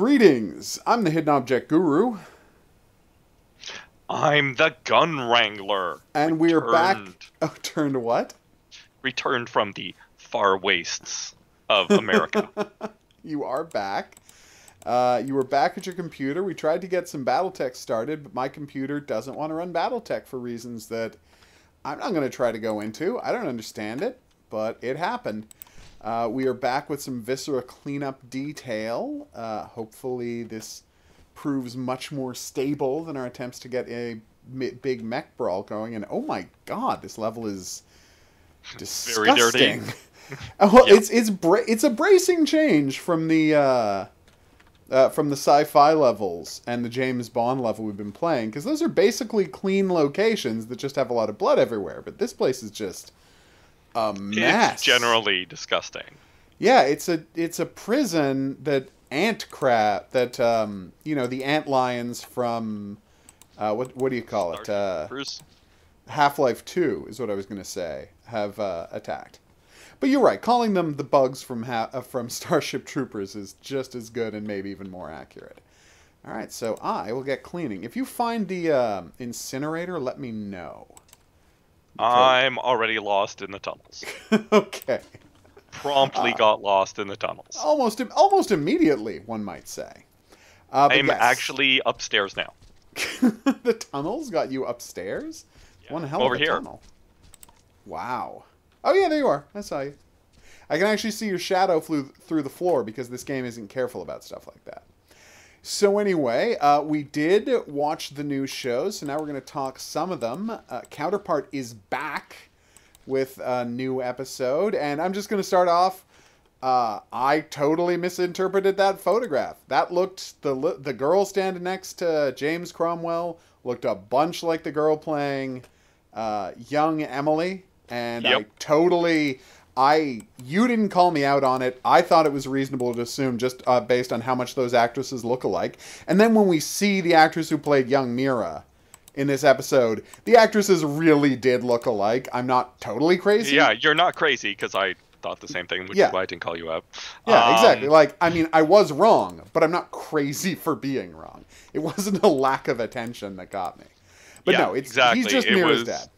Greetings, I'm the Hidden Object Guru, I'm the gun wrangler. and we are back... Returned, Oh, turned what? returned from the far wastes of America. You are back. You were back at your computer. We tried to get some Battletech started, but my computer doesn't want to run Battletech for reasons that I'm not going to try to go into. I don't understand it, but it happened. We are back with some Viscera cleanup detail. Hopefully this proves much more stable than our attempts to get a big mech brawl going. And oh my god, this level is disgusting. Very dirty. Well, Yep. it's a bracing change from the sci-fi levels and the James Bond level we've been playing, because those are basically clean locations that just have a lot of blood everywhere. But this place is just a mess. It's generally disgusting. Yeah, it's a prison that the ant lions from what do you call it? Bruce. Half-Life 2 is what I was going to say, have attacked. But you're right, calling them the bugs from Starship Troopers is just as good and maybe even more accurate. All right, so I will get cleaning. If you find the incinerator, let me know. I'm already lost in the tunnels. Okay. Promptly got lost in the tunnels. Almost immediately, one might say. I'm actually upstairs now. The tunnels got you upstairs? Yeah. One hell Over of a here. tunnel. Wow. Oh yeah, there you are. I saw you. I can actually see your shadow flew through the floor because this game isn't careful about stuff like that. So anyway, we did watch the new shows, so now we're going to talk some of them. Counterpoint is back with a new episode, and I'm just going to start off. I totally misinterpreted that photograph. That looked, the girl standing next to James Cromwell looked a bunch like the girl playing young Emily, and Yep. you didn't call me out on it. I thought it was reasonable to assume just based on how much those actresses look alike. And then when we see the actress who played young Mira in this episode, the actresses really did look alike. I'm not totally crazy. Yeah, you're not crazy, because I thought the same thing, which Yeah. is why I didn't call you out. Yeah, exactly. Like, I mean, I was wrong, but I'm not crazy for being wrong. It wasn't a lack of attention that got me. But Yeah, no, exactly. he's just It Mira's was- dad.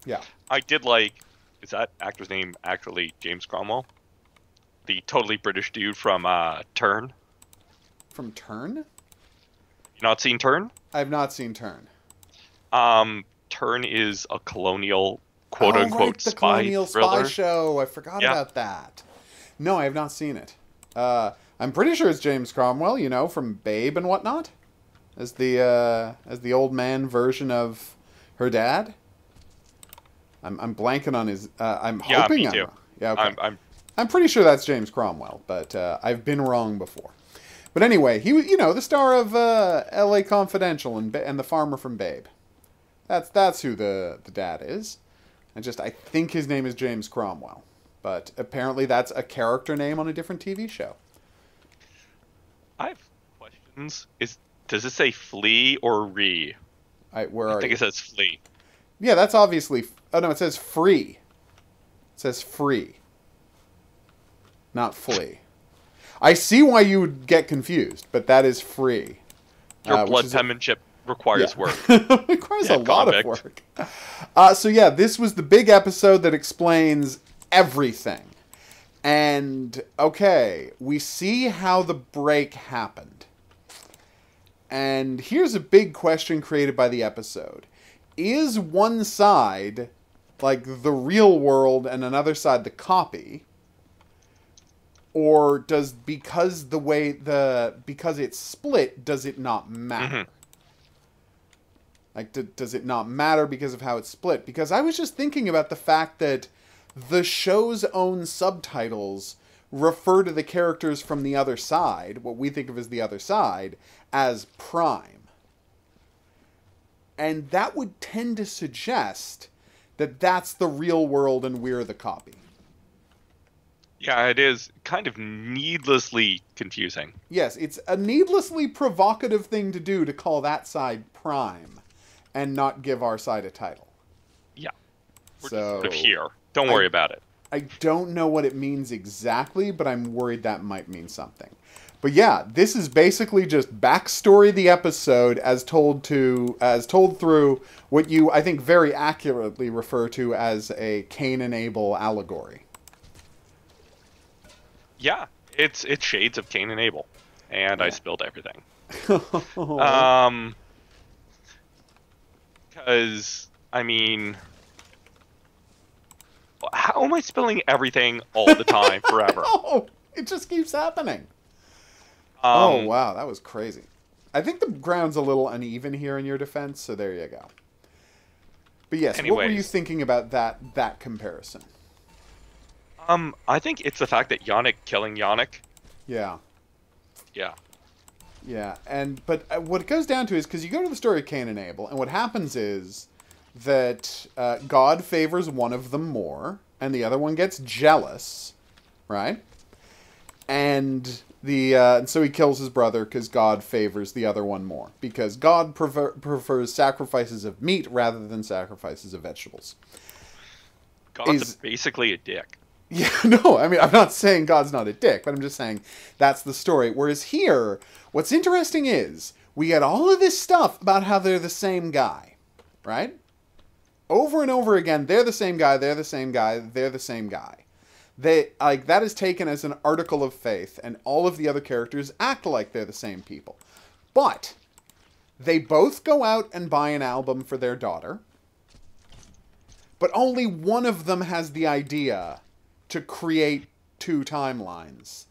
Yeah. I did like... Is that actor's name actually James Cromwell? The totally British dude from Turn? From Turn? You not seen Turn? I've not seen Turn. Turn is a colonial, quote-unquote, right, the spy colonial thriller. spy show. I forgot Yeah. about that. No, I have not seen it. I'm pretty sure it's James Cromwell, from Babe and whatnot, as the old man version of her dad. I'm blanking on his. I'm Yeah, hoping me I'm too. wrong. Yeah, okay. I'm I'm pretty sure that's James Cromwell, but I've been wrong before. But anyway, he was, the star of L.A. Confidential and the farmer from Babe. That's who the dad is. I think his name is James Cromwell, but apparently that's a character name on a different TV show. I have questions. Does it say flea or re? Where I are think you? it says flea. Yeah, that's obviously. Oh no, it says free. It says free, not flee. I see why you would get confused, but that is free. Your which blood is penmanship requires Yeah. work. It requires Yeah, a lot convict. of work. So yeah, this was the big episode that explains everything. And okay, we see how the break happened. And here's a big question created by the episode. Is one side like the real world and another side the copy? Or because it's split, does it not matter? Like, does it not matter because of how it's split? Because I was just thinking about the fact that the show's own subtitles refer to the characters from the other side, what we think of as the other side, as Prime. And that would tend to suggest that that's the real world and we're the copy. Yeah, it is kind of needlessly confusing. Yes, it's a needlessly provocative thing to do to call that side Prime and not give our side a title. Yeah. We're So just sort of here. Don't worry about it. I don't know what it means exactly, but I'm worried that might mean something. But yeah, this is basically just backstory of the episode as told through what you, I think, very accurately refer to as a Cain and Abel allegory. Yeah, it's shades of Cain and Abel, and I Yeah. spilled everything. Oh. Because I mean, how am I spilling everything all the time forever? Oh, it just keeps happening. Oh, Um, wow, that was crazy. I think the ground's a little uneven here in your defense, so there you go. But yes, what were you anyways, thinking about that comparison? I think it's the fact that Yannick killing Yannick. Yeah. Yeah. Yeah, but what it goes down to is because you go to the story of Cain and Abel, and what happens is that God favors one of them more, and the other one gets jealous, right? And and so he kills his brother because God favors the other one more, because God prefers sacrifices of meat rather than sacrifices of vegetables. God's basically a dick. Yeah, no, I mean, I'm not saying God's not a dick, but I'm just saying that's the story. Whereas here, what's interesting is we get all of this stuff about how they're the same guy, right? Over and over again, they're the same guy, they're the same guy, they're the same guy. They like that is taken as an article of faith, and all of the other characters act like they're the same people. But they both go out and buy an album for their daughter, but only one of them has the idea to create two timelines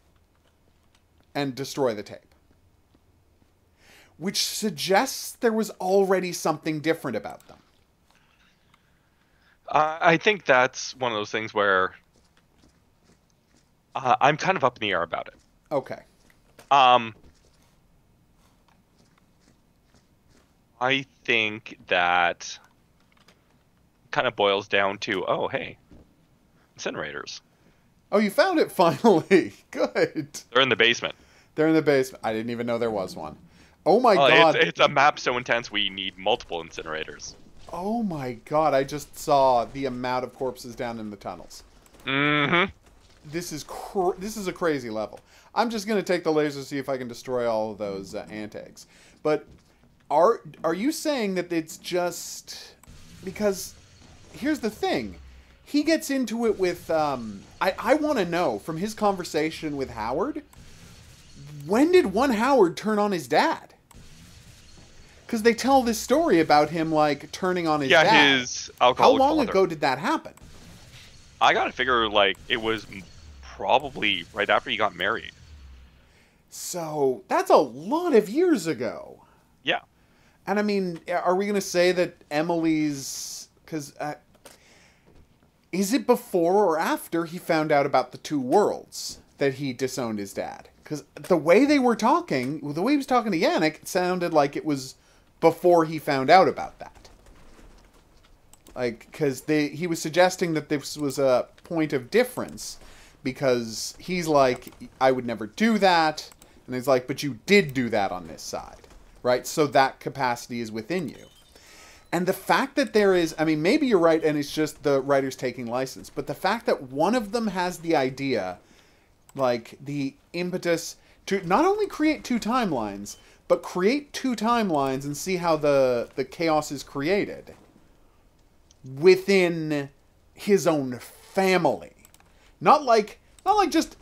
and destroy the tape. Which suggests there was already something different about them. I think that's one of those things where I'm kind of up in the air about it. Okay. I think that kind of boils down to, oh, hey, incinerators. Oh, you found it finally. Good. They're in the basement. They're in the basement. I didn't even know there was one. Oh my Oh, god. it's a map so intense we need multiple incinerators. Oh my god, I just saw the amount of corpses down in the tunnels. Mm-hmm. This is a crazy level. I'm just going to take the laser to see if I can destroy all of those ant eggs. But are you saying that it's just because here's the thing. He gets into it with I want to know from his conversation with Howard, when did one Howard turn on his dad? Because they tell this story about him like turning on his dad. Yeah, his How alcoholic long father. ago did that happen? I gotta figure like it was probably right after he got married. So that's a lot of years ago. Yeah. And I mean, are we going to say that Emily's... Because is it before or after he found out about the two worlds that he disowned his dad? Because the way they were talking, the way he was talking to Yannick, it sounded like it was before he found out about that. Like, because he was suggesting that this was a point of difference, because he's like, I would never do that, and he's like, but you did do that on this side, right? So that capacity is within you. And the fact that there is, I mean, maybe you're right, and it's just the writers taking license, but the fact that one of them has the idea, like, the impetus to not only create two timelines, but create two timelines and see how the chaos is created within his own family. Not like just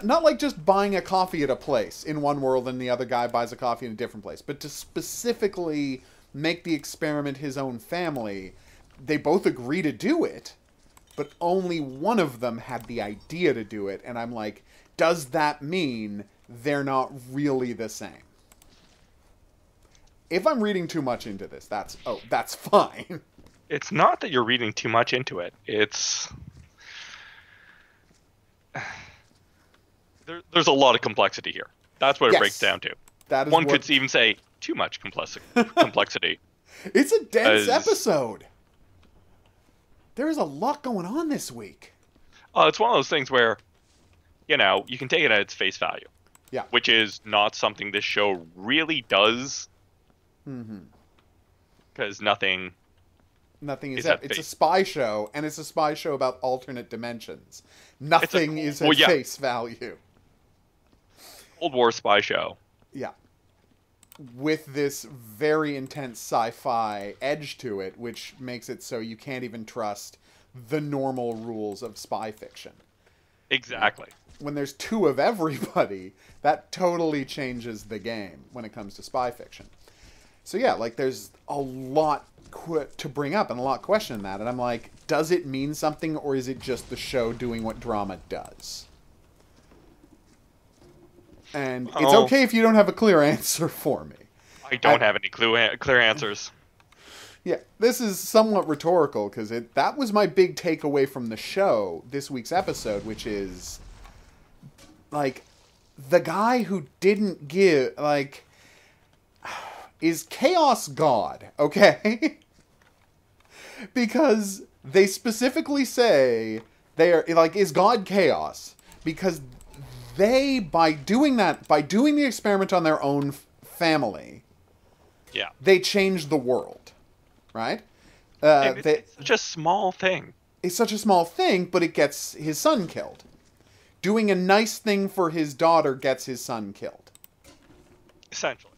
not like just buying a coffee at a place in one world and the other guy buys a coffee in a different place, but to specifically make the experiment his own family. They both agree to do it, but only one of them had the idea to do it, and I'm like, does that mean they're not really the same? If I'm reading too much into this, that's fine. It's not that you're reading too much into it. It's there's a lot of complexity here. That's what it breaks down to. That is One could even say too much complexity. It's a dense episode. There is a lot going on this week. It's one of those things where, you can take it at its face value. Yeah. Which is not something this show really does. Mm-hmm. Because nothing Nothing is Is at it's a face. spy show, and it's a spy show about alternate dimensions. Nothing is at well, yeah. face value. Cold War spy show. Yeah. With this very intense sci-fi edge to it, which makes it so you can't even trust the normal rules of spy fiction. Exactly. When there's two of everybody, that totally changes the game when it comes to spy fiction. So yeah, like there's a lot to bring up and a lot question that, and I'm like, does it mean something, or is it just the show doing what drama does? And it's okay if you don't have a clear answer for me. I don't have any clear answers. Yeah, this is somewhat rhetorical because that was my big takeaway from the show, this week's episode, which is like the guy who didn't give like is Chaos God, okay? Because they specifically say they are like, is God Chaos? Because they, by doing the experiment on their own family, Yeah. they changed the world, right? It's such a small thing. It's such a small thing, but it gets his son killed. Doing a nice thing for his daughter gets his son killed. Essentially.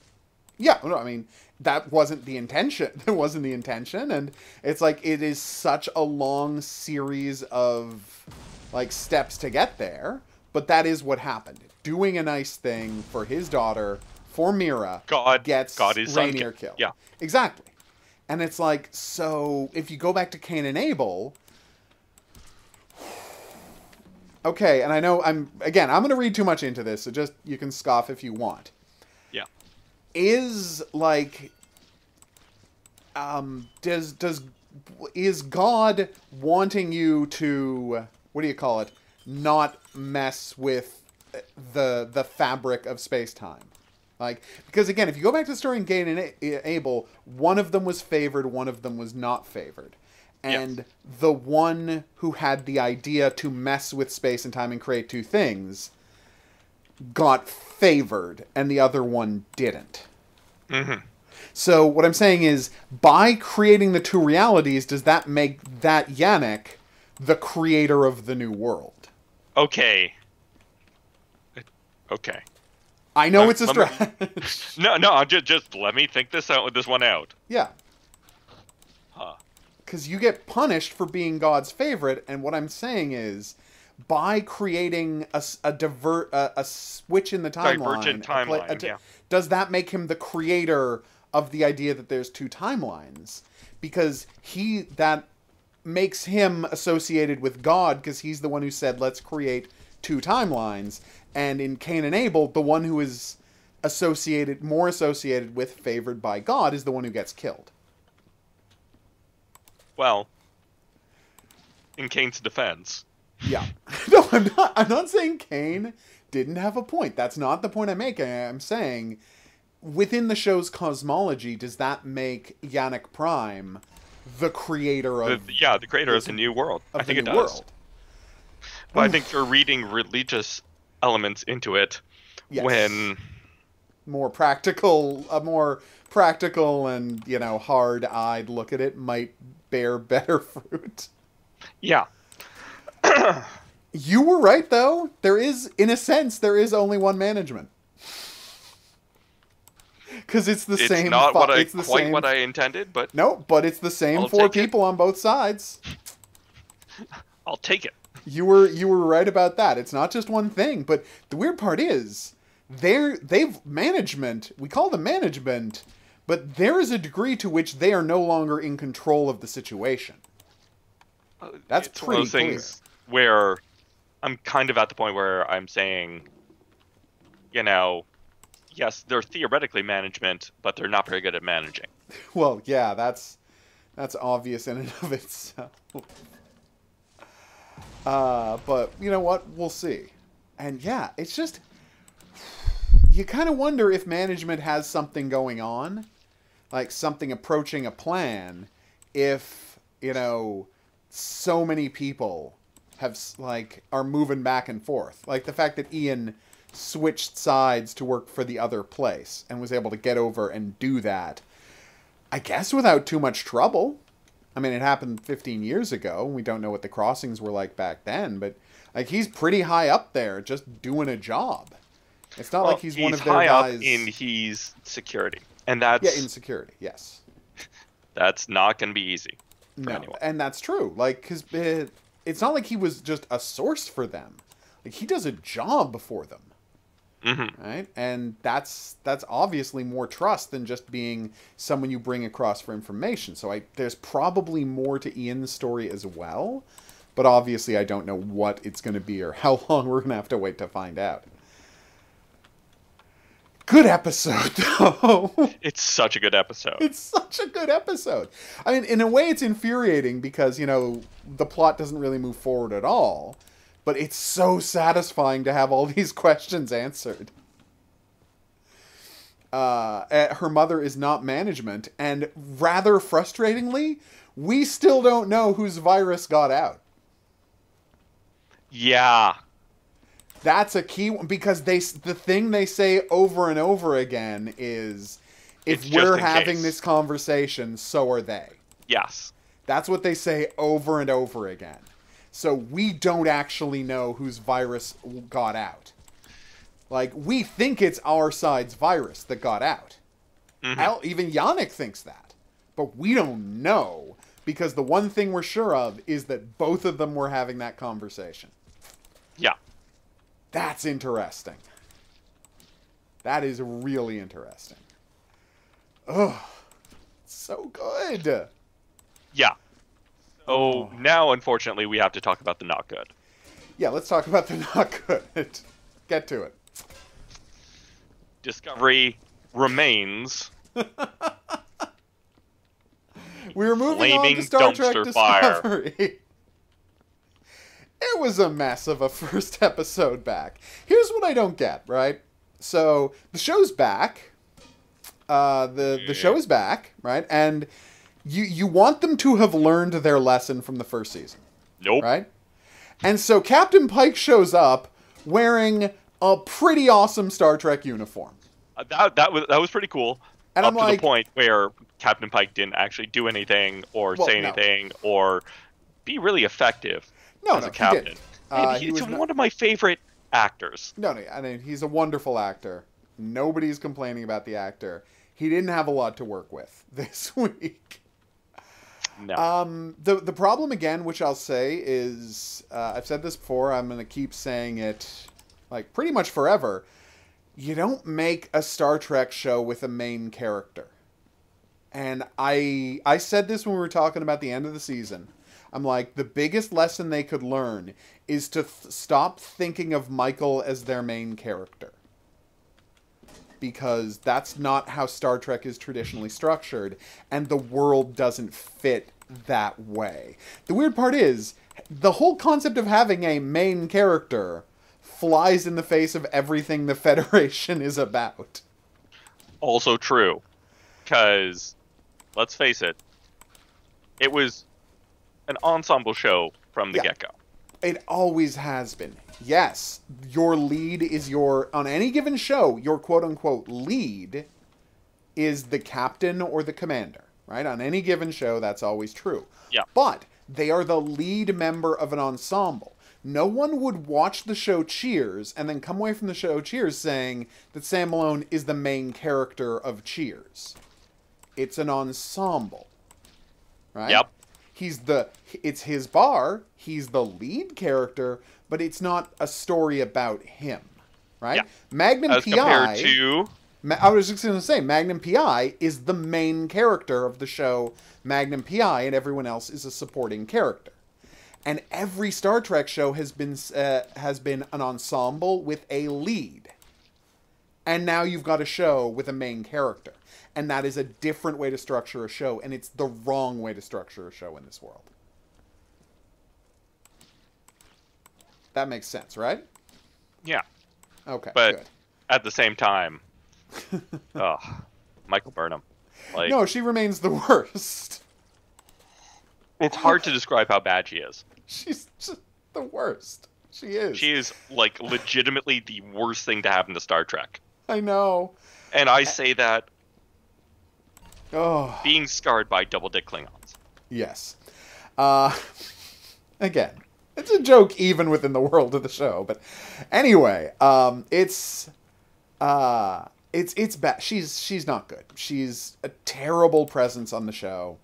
Yeah, no, I mean, that wasn't the intention. That wasn't the intention, and it's like it is such a long series of like steps to get there, but that is what happened. Doing a nice thing for his daughter, for Mira, gets his Rainier son killed. Yeah. Exactly. And it's like, so if you go back to Cain and Abel, okay, and I know I'm going to read too much into this, so just you can scoff if you want. Yeah. Is like is God wanting you to, what do you call it, not mess with the fabric of space-time? Like, because again, if you go back to the story in Cain and Abel, one of them was favored, one of them was not favored. And yes. The one who had the idea to mess with space and time and create two things got favored, and the other one didn't. Mm-hmm. So what I'm saying is, by creating the two realities, does that make that Yannick the creator of the new world? Okay. Okay. I know it's a stretch. No, just let me think this one out. Yeah. Huh. Because you get punished for being God's favorite, and what I'm saying is, by creating a switch in the timeline, Divergent timeline, does that make him the creator of the idea that there's two timelines? Because that makes him associated with God, because he's the one who said, let's create two timelines. And in Cain and Abel, the one who is more associated with favored by God is the one who gets killed. Well, in Cain's defense. Yeah. No, I'm not saying Cain didn't have a point. That's not the point I'm making. I'm saying, within the show's cosmology, does that make Yannick Prime the creator of... the creator of the new world. I think it does. World. But I think you're reading religious elements into it. Yes. When... a more practical and, hard-eyed look at it might bear better fruit. Yeah. You were right, though. In a sense, there is only one management. Because it's the same... It's not quite what I intended, but... No, but it's the same four people on both sides. I'll take it. You were right about that. It's not just one thing, but the weird part is, they've management, we call them management, but there is a degree to which they are no longer in control of the situation. That's it's pretty one of those things where I'm kind of at the point where I'm saying, yes, they're theoretically management, but they're not very good at managing. Well, yeah, that's obvious in and of itself. But you know what? We'll see. And yeah, it's just, you kind of wonder if management has something going on, like something approaching a plan, if, so many people are moving back and forth. Like the fact that Ian switched sides to work for the other place and was able to get over and do that, I guess without too much trouble. I mean, it happened 15 years ago. We don't know what the crossings were like back then, but like he's pretty high up there, just doing a job. It's not like he's one of their high guys. Up in he's security, and insecurity. Yes, that's not going to be easy for anyone. And that's true. Like, because it's not like he was just a source for them. Like he does a job for them. Mm-hmm. Right, and that's obviously more trust than just being someone you bring across for information. So there's probably more to Ian's story as well, but obviously I don't know what it's going to be or how long we're going to have to wait to find out. Good episode, though. It's such a good episode. It's such a good episode. I mean, in a way, it's infuriating because, you know, the plot doesn't really move forward at all. But it's so satisfying to have all these questions answered. Her mother is not management, and rather frustratingly, we still don't know whose virus got out. Yeah. That's a key one, because the thing they say over and over again is, if we're having this conversation, so are they. Yes. That's what they say over and over again. So we don't actually know whose virus got out. Like, we think it's our side's virus that got out. Mm-hmm. Even Yannick thinks that. But we don't know, because the one thing we're sure of is that both of them were having that conversation. Yeah. That's interesting. That is really interesting. Ugh. So good. Yeah. Oh, now, unfortunately, we have to talk about the not good. Yeah, let's talk about the not good. Get to it. Discovery remains. We were moving on to Star Trek Discovery. It was a mess of a first episode back. Here's what I don't get, right? So, the show's back. The show is back, right? And you want them to have learned their lesson from the first season. Nope. Right? And so Captain Pike shows up wearing a pretty awesome Star Trek uniform. That was pretty cool. And up I'm to the point where Captain Pike didn't actually do anything or say anything or be really effective as a captain. He's one of my favorite actors. No, I mean, he's a wonderful actor. Nobody's complaining about the actor. He didn't have a lot to work with this week. No. The problem again, which I'll say is, I've said this before, I'm going to keep saying it like pretty much forever. You don't make a Star Trek show with a main character. And I said this when we were talking about the end of the season. I'm like, the biggest lesson they could learn is to stop thinking of Michael as their main character. Because that's not how Star Trek is traditionally structured, and the world doesn't fit that way. The weird part is, the whole concept of having a main character flies in the face of everything the Federation is about. Also true. Because, let's face it, it was an ensemble show from the get-go. It always has been. Yes, your lead is on any given show, your quote-unquote lead is the captain or the commander, right? On any given show, that's always true. Yeah. But they are the lead member of an ensemble. No one would watch the show Cheers and then come away from the show Cheers saying that Sam Malone is the main character of Cheers. It's an ensemble, right? Yep. It's his bar, he's the lead character, but it's not a story about him, right? Yeah. Magnum As PI... compared to... I was just going to say, Magnum PI is the main character of the show Magnum PI, and everyone else is a supporting character. And every Star Trek show has been an ensemble with a lead. And now you've got a show with a main character. And that is a different way to structure a show, and it's the wrong way to structure a show in this world. That makes sense, right? Yeah. Okay, but good. At the same time, Michael Burnham. Like, no, she remains the worst. It's hard to describe how bad she is. She's just the worst. She is. She is, like, legitimately the worst thing to happen to Star Trek. I know. And I say that Oh. being scarred by double-dick Klingons. Yes. Again, it's a joke even within the world of the show. But anyway, it's bad. She's not good. She's a terrible presence on the show.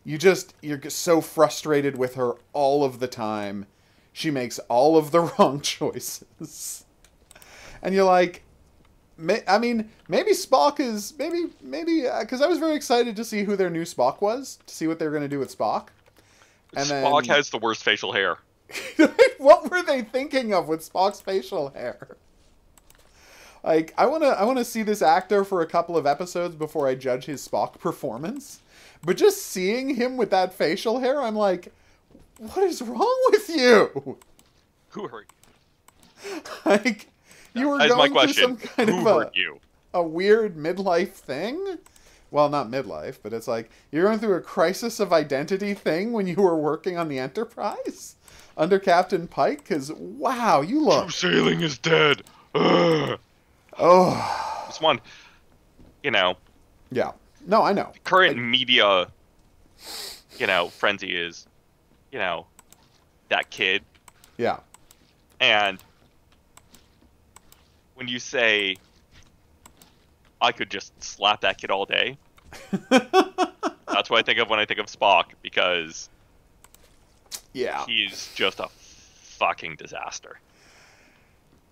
You're so frustrated with her all of the time. She makes all of the wrong choices. And you're like, I mean, maybe Spock is, maybe, because I was very excited to see who their new Spock was, to see what they were going to do with Spock. And Spock has the worst facial hair. What were they thinking of with Spock's facial hair? Like, I want to see this actor for a couple of episodes before I judge his Spock performance. But just seeing him with that facial hair, I'm like, what is wrong with you? Who hurt you? Like, you were going through some kind of a weird midlife thing? Well, not midlife, but it's like, you're going through a crisis of identity thing when you were working on the Enterprise? Under Captain Pike? Because, wow, you look... Troop sailing is dead! Ugh. Oh. This one, Yeah. No, I know. Current media, frenzy is, that kid. Yeah. And when you say, I could just slap that kid all day, that's what I think of when I think of Spock, because he's just a fucking disaster.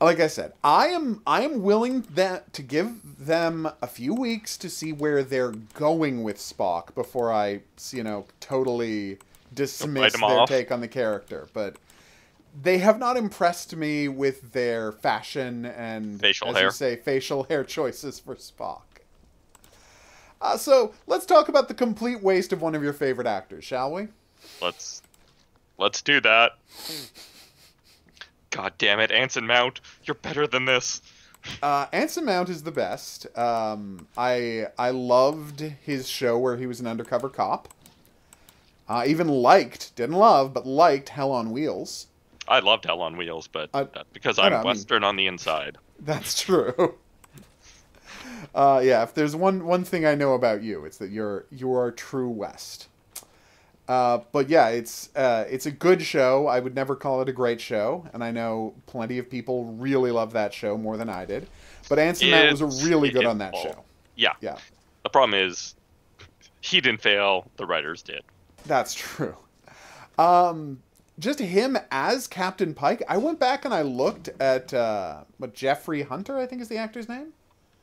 Like I said, I am willing to give them a few weeks to see where they're going with Spock before I, totally dismiss their take on the character. But they have not impressed me with their fashion and, facial hair choices for Spock. So let's talk about the complete waste of one of your favorite actors, shall we? Let's do that. God damn it, Anson Mount, you're better than this. Anson Mount is the best. I loved his show where he was an undercover cop. Even didn't love, but liked Hell on Wheels. I loved Hell on Wheels, but because I'm Western on the inside. That's true. If there's one thing I know about you, it's that you are true West. But yeah, it's a good show. I would never call it a great show, and I know plenty of people really love that show more than I did. But Anson Mount was really good on that show. Yeah. Yeah. The problem is, he didn't fail. The writers did. That's true. Just him as Captain Pike. I went back and I looked at Jeffrey Hunter, I think is the actor's name.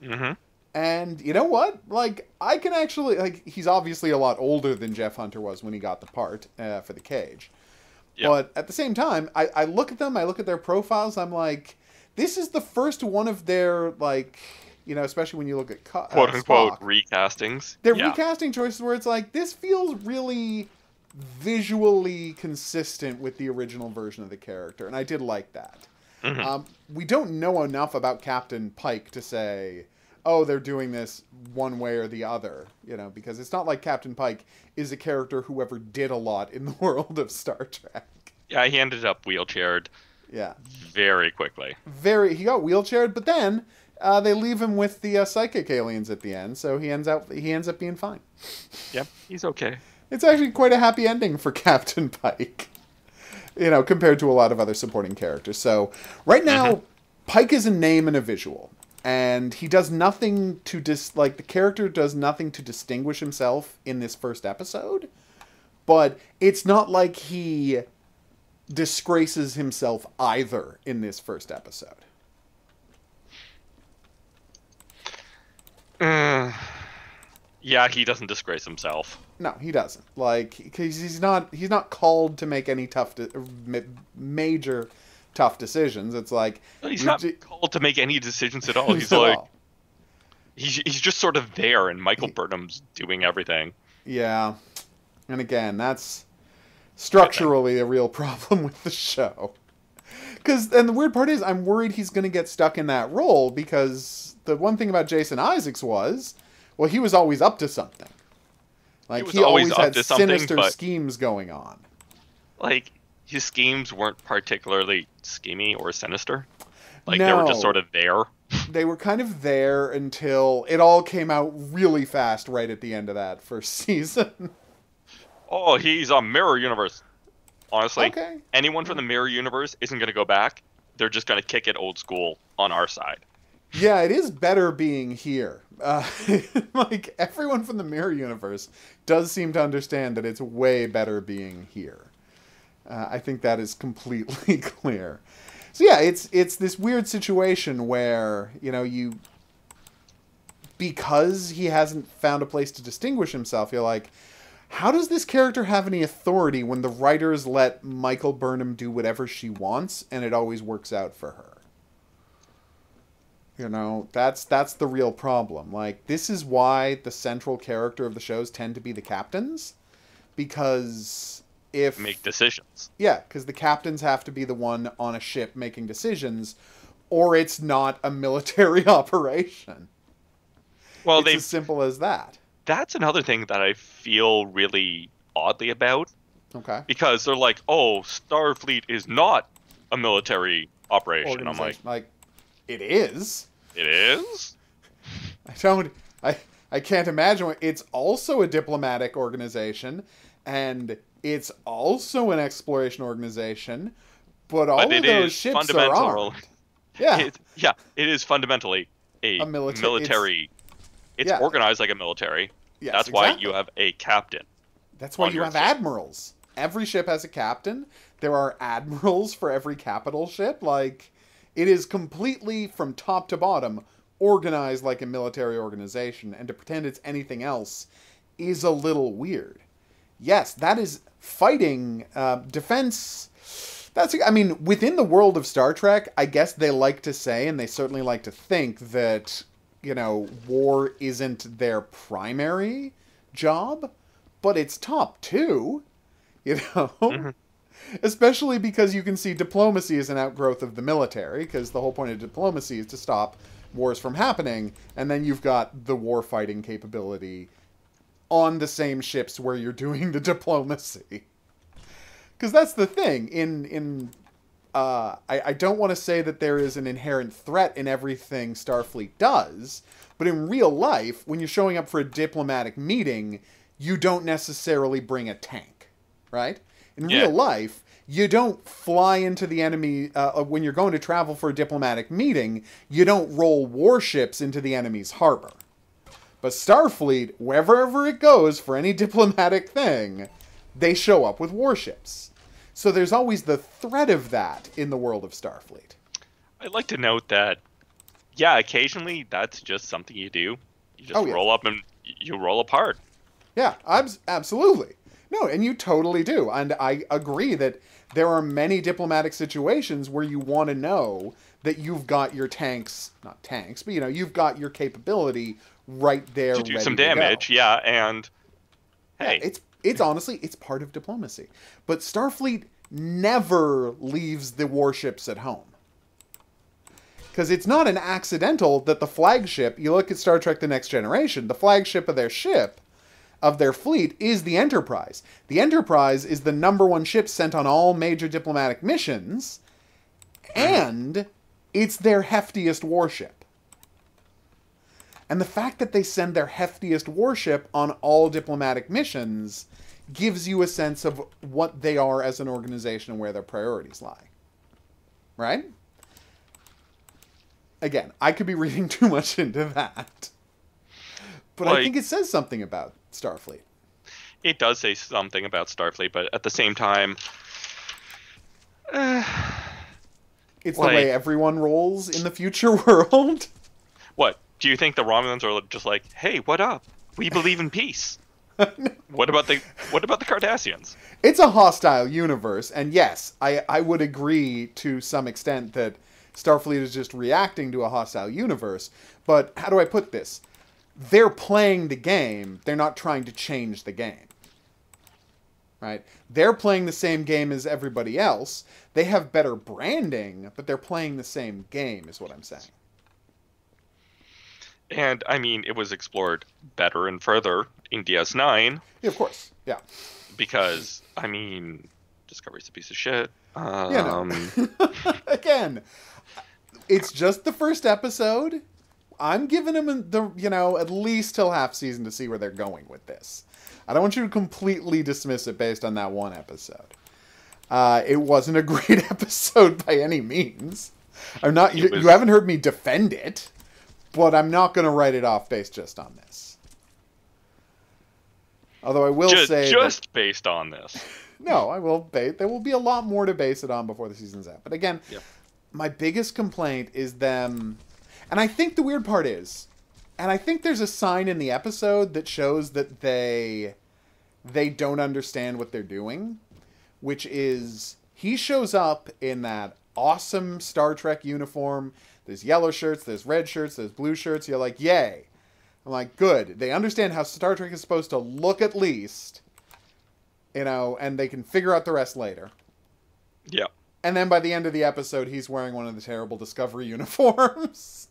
Mm-hmm. And you know what? Like, I can actually... he's obviously a lot older than Jeff Hunter was when he got the part for The Cage. Yep. But at the same time, I look at them, I look at their profiles, I'm like, this is the first one of their, especially when you look at quote-unquote recastings. They're recasting choices where it's like, this feels really visually consistent with the original version of the character. And I did like that. Mm-hmm. We don't know enough about Captain Pike to say... oh, they're doing this one way or the other, because it's not like Captain Pike is a character who ever did a lot in the world of Star Trek. Yeah, he ended up wheelchaired. Yeah. Very quickly. He got wheelchaired, but then they leave him with the psychic aliens at the end, so he ends up being fine. Yep, he's okay. It's actually quite a happy ending for Captain Pike, compared to a lot of other supporting characters. So right now, Pike is a name and a visual. And he does nothing to the character does nothing to distinguish himself in this first episode, but it's not like he disgraces himself either in this first episode. Yeah, he doesn't disgrace himself. No, he doesn't. Because he's not called to make any major tough decisions. It's like he's not called to make any decisions at all. He's like he's just sort of there, and Michael Burnham's doing everything. Yeah, and again, that's structurally a real problem with the show. And the weird part is, I'm worried he's going to get stuck in that role, because the one thing about Jason Isaacs was, well, he was always up to something. He always had sinister schemes going on. His schemes weren't particularly schemy or sinister. No. They were just sort of there. They were kind of there until it all came out really fast right at the end of that first season. Oh, he's a mirror universe. Honestly, okay. Anyone from the mirror universe isn't going to go back. They're just going to kick it old school on our side. Yeah, it is better being here. Like, everyone from the mirror universe does seem to understand that it's way better being here. I think that is completely clear. So yeah, it's this weird situation where, because he hasn't found a place to distinguish himself, you're like, how does this character have any authority when the writers let Michael Burnham do whatever she wants and it always works out for her? That's the real problem. Like, this is why the central character of the shows tend to be the captains, because make decisions. Yeah, because the captains have to be the one on a ship making decisions, or it's not a military operation. Well, it's as simple as that. That's another thing that I feel really oddly about. Okay. Because they're like, oh, Starfleet is not a military operation. I'm like, it is. It is? I can't imagine. It's also a diplomatic organization, and it's also an exploration organization, but all of those ships are armed. Yeah. It is fundamentally a military. It's organized like a military. Yes, That's why you have a captain. That's why you have admirals. Every ship has a captain. There are admirals for every capital ship. Like, it is completely, from top to bottom, organized like a military organization, and to pretend it's anything else is a little weird. Yes, that is fighting, defense. Within the world of Star Trek, I guess they like to say, and they certainly like to think, that, war isn't their primary job, but it's top two, Mm-hmm. Especially because you can see diplomacy as an outgrowth of the military, because the whole point of diplomacy is to stop wars from happening, and then you've got the war-fighting capability on the same ships where you're doing the diplomacy. Because that's the thing. I don't want to say that there is an inherent threat in everything Starfleet does, but in real life, when you're showing up for a diplomatic meeting, you don't necessarily bring a tank, right? In real life, you don't fly into the enemy, when you're going to travel for a diplomatic meeting, you don't roll warships into the enemy's harbor. But Starfleet, wherever it goes for any diplomatic thing, they show up with warships. So there's always the threat of that in the world of Starfleet. I'd like to note that, occasionally that's just something you do. You just roll up and you roll apart. Yeah, absolutely. No, and you totally do. And I agree that there are many diplomatic situations where you want to know that you've got your tanks, not tanks, but you've got your capability right there to do some damage, and hey. Yeah, it's honestly, it's part of diplomacy. But Starfleet never leaves the warships at home. Because it's not an accidental that the flagship, you look at Star Trek The Next Generation, the flagship of their fleet, is the Enterprise. The Enterprise is the #1 ship sent on all major diplomatic missions, and it's their heftiest warship. And the fact that they send their heftiest warship on all diplomatic missions gives you a sense of what they are as an organization and where their priorities lie. Right? Again, I could be reading too much into that. But I think it says something about Starfleet. It does say something about Starfleet, but at the same time... it's the way everyone rolls in the future world. What? Do you think the Romulans are just like, hey, what up? We believe in peace. What about the Cardassians? It's a hostile universe, and yes, I would agree to some extent that Starfleet is just reacting to a hostile universe, but how do I put this? They're playing the game, they're not trying to change the game. Right? They're playing the same game as everybody else. They have better branding, but they're playing the same game, is what I'm saying. And, it was explored better and further in DS9. Yeah, of course. Yeah. Because, Discovery's a piece of shit. No. Again, it's just the first episode. I'm giving them at least till half season to see where they're going with this. I don't want you to completely dismiss it based on that one episode. It wasn't a great episode by any means. You haven't heard me defend it, but I'm not going to write it off based just on this. Although I will say based on this. No, I will base. There will be a lot more to base it on before the season's out. But again, my biggest complaint is them, and I think the weird part is, and I think there's a sign in the episode that shows that they don't understand what they're doing, which is he shows up in that awesome Star Trek uniform. There's yellow shirts, there's red shirts, there's blue shirts. You're like, yay. I'm like, good. They understand how Star Trek is supposed to look at least, and they can figure out the rest later. Yeah. And then by the end of the episode, he's wearing one of the terrible Discovery uniforms.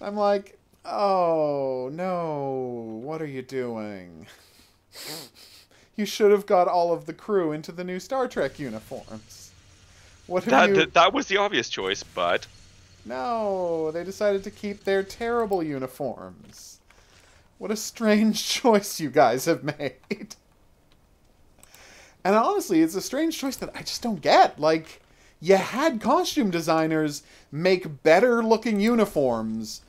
I'm like, oh, no. What are you doing? You should have got all of the crew into the new Star Trek uniforms. That was the obvious choice, but... No, they decided to keep their terrible uniforms. What a strange choice you guys have made. And honestly, it's a strange choice that I just don't get. Like, you had costume designers make better looking uniforms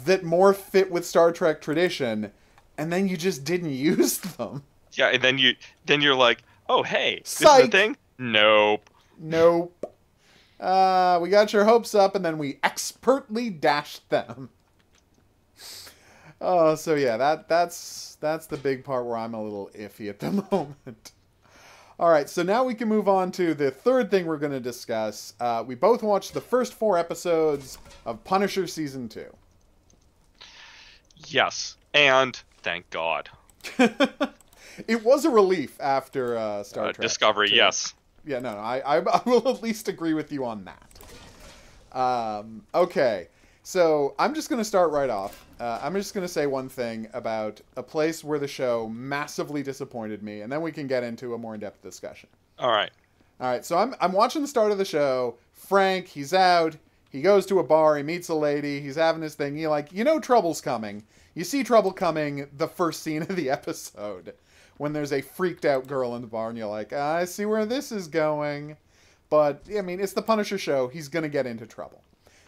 that more fit with Star Trek tradition, and then you just didn't use them. Yeah, and then you're like, oh hey, Psych! This is the thing? Nope. We got your hopes up, and then we expertly dashed them. Oh, so yeah, that's the big part where I'm a little iffy at the moment. All right, so now we can move on to the third thing we're going to discuss. We both watched the first 4 episodes of Punisher Season 2. Yes, and thank God. It was a relief after Star Trek. Discovery, yes. Yeah, no, I will at least agree with you on that. Okay, so I'm just going to start right off. I'm just going to say one thing about a place where the show massively disappointed me, and then we can get into a more in-depth discussion. All right, so I'm watching the start of the show. Frank, he's out. He goes to a bar. He meets a lady. He's having his thing. Trouble's coming. You see trouble coming the first scene of the episode, when there's a freaked out girl in the bar, and you're like, I see where this is going. But, I mean, it's the Punisher show. He's going to get into trouble.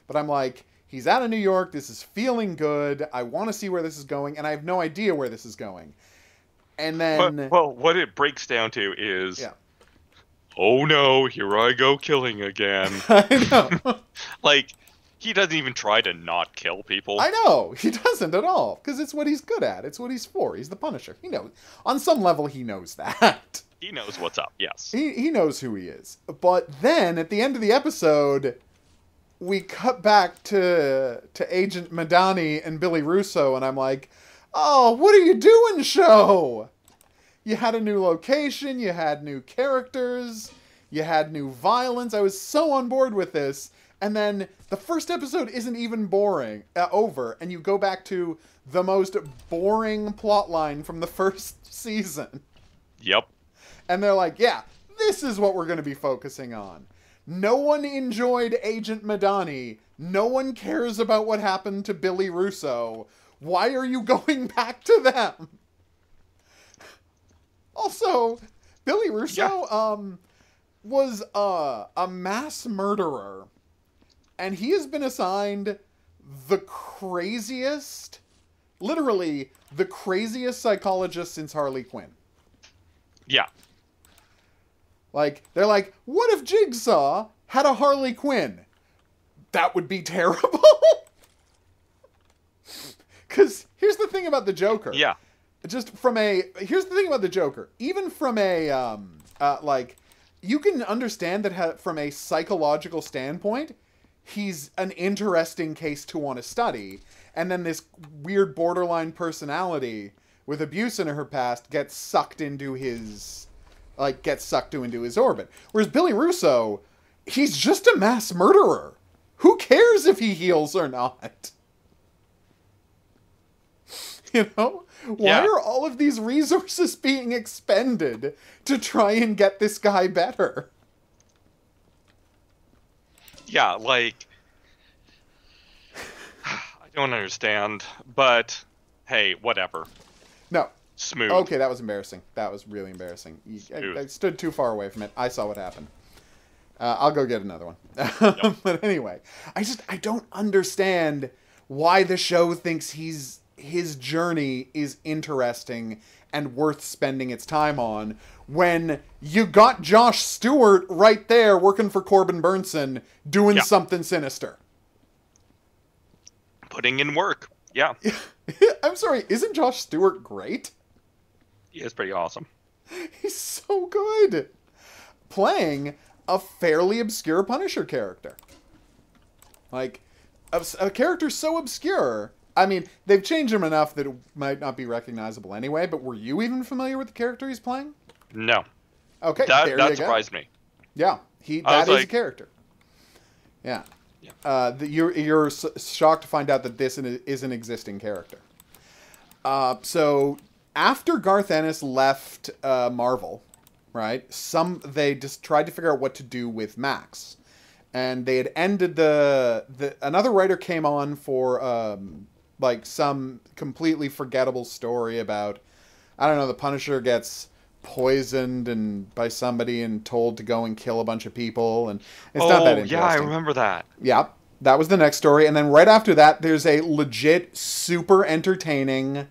But I'm like, he's out of New York. This is feeling good. I want to see where this is going, and I have no idea where this is going. And then... Well, what it breaks down to is... Yeah. Oh no, here I go killing again. I know. Like, he doesn't even try to not kill people. I know. He doesn't at all. Because it's what he's good at. It's what he's for. He's the Punisher. He knows. On some level, he knows that. He knows what's up, yes. He knows who he is. But then, at the end of the episode, we cut back to Agent Madani and Billy Russo, and I'm like, oh, what are you doing, show? You had a new location, you had new characters, you had new violence. I was so on board with this. And then the first episode isn't even over, and you go back to the most boring plotline from the first season. Yep. And they're like, yeah, this is what we're going to be focusing on. No one enjoyed Agent Madani. No one cares about what happened to Billy Russo. Why are you going back to them? Also, Billy Russo was a mass murderer. And he has been assigned the craziest, literally the craziest psychologist since Harley Quinn. Yeah. Like, they're like, what if Jigsaw had a Harley Quinn? That would be terrible. Because here's the thing about the Joker. Yeah. Here's the thing about the Joker. Even from a, you can understand that from a psychological standpoint, he's an interesting case to want to study. And then this weird borderline personality with abuse in her past gets sucked into his orbit. Whereas Billy Russo, he's just a mass murderer. Who cares if he heals or not? Why are all of these resources being expended to try and get this guy better? Yeah, like... don't understand, but hey, whatever. No. Smooth. Okay, that was embarrassing. That was really embarrassing. I stood too far away from it. I saw what happened. I'll go get another one. Yep. But anyway, I don't understand why the show thinks his journey is interesting and worth spending its time on when you got Josh Stewart right there working for Corbin Burnson doing something sinister. Putting in work. Yeah. I'm sorry, isn't Josh Stewart great? He is pretty awesome. He's so good. Playing a fairly obscure Punisher character. Like, a character so obscure. I mean, they've changed him enough that it might not be recognizable anyway, but were you even familiar with the character he's playing? No. Okay, that surprised me. Yeah, that is a character. Yeah. You're shocked to find out that this is an existing character. So after Garth Ennis left Marvel, right? They just tried to figure out what to do with Max, and they had ended another writer came on for like some completely forgettable story about, I don't know, the Punisher gets poisoned and by somebody and told to go and kill a bunch of people, and it's not that interesting. Yeah, I remember that. Yeah, that was the next story, and then right after that, there's a legit, super entertaining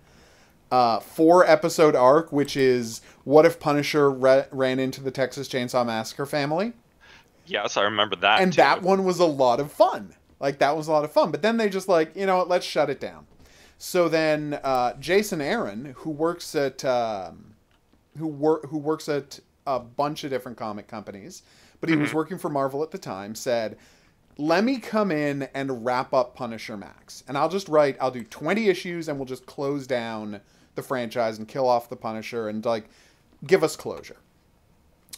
4-episode arc, which is what if Punisher ran into the Texas Chainsaw Massacre family? Yes, I remember that. And that one was a lot of fun. Like, that was a lot of fun. But then they just like, you know what, let's shut it down. So then Jason Aaron, who works at who works at a bunch of different comic companies, but he was working for Marvel at the time, said, let me come in and wrap up Punisher Max. And I'll do 20 issues and we'll just close down the franchise and kill off the Punisher and like give us closure.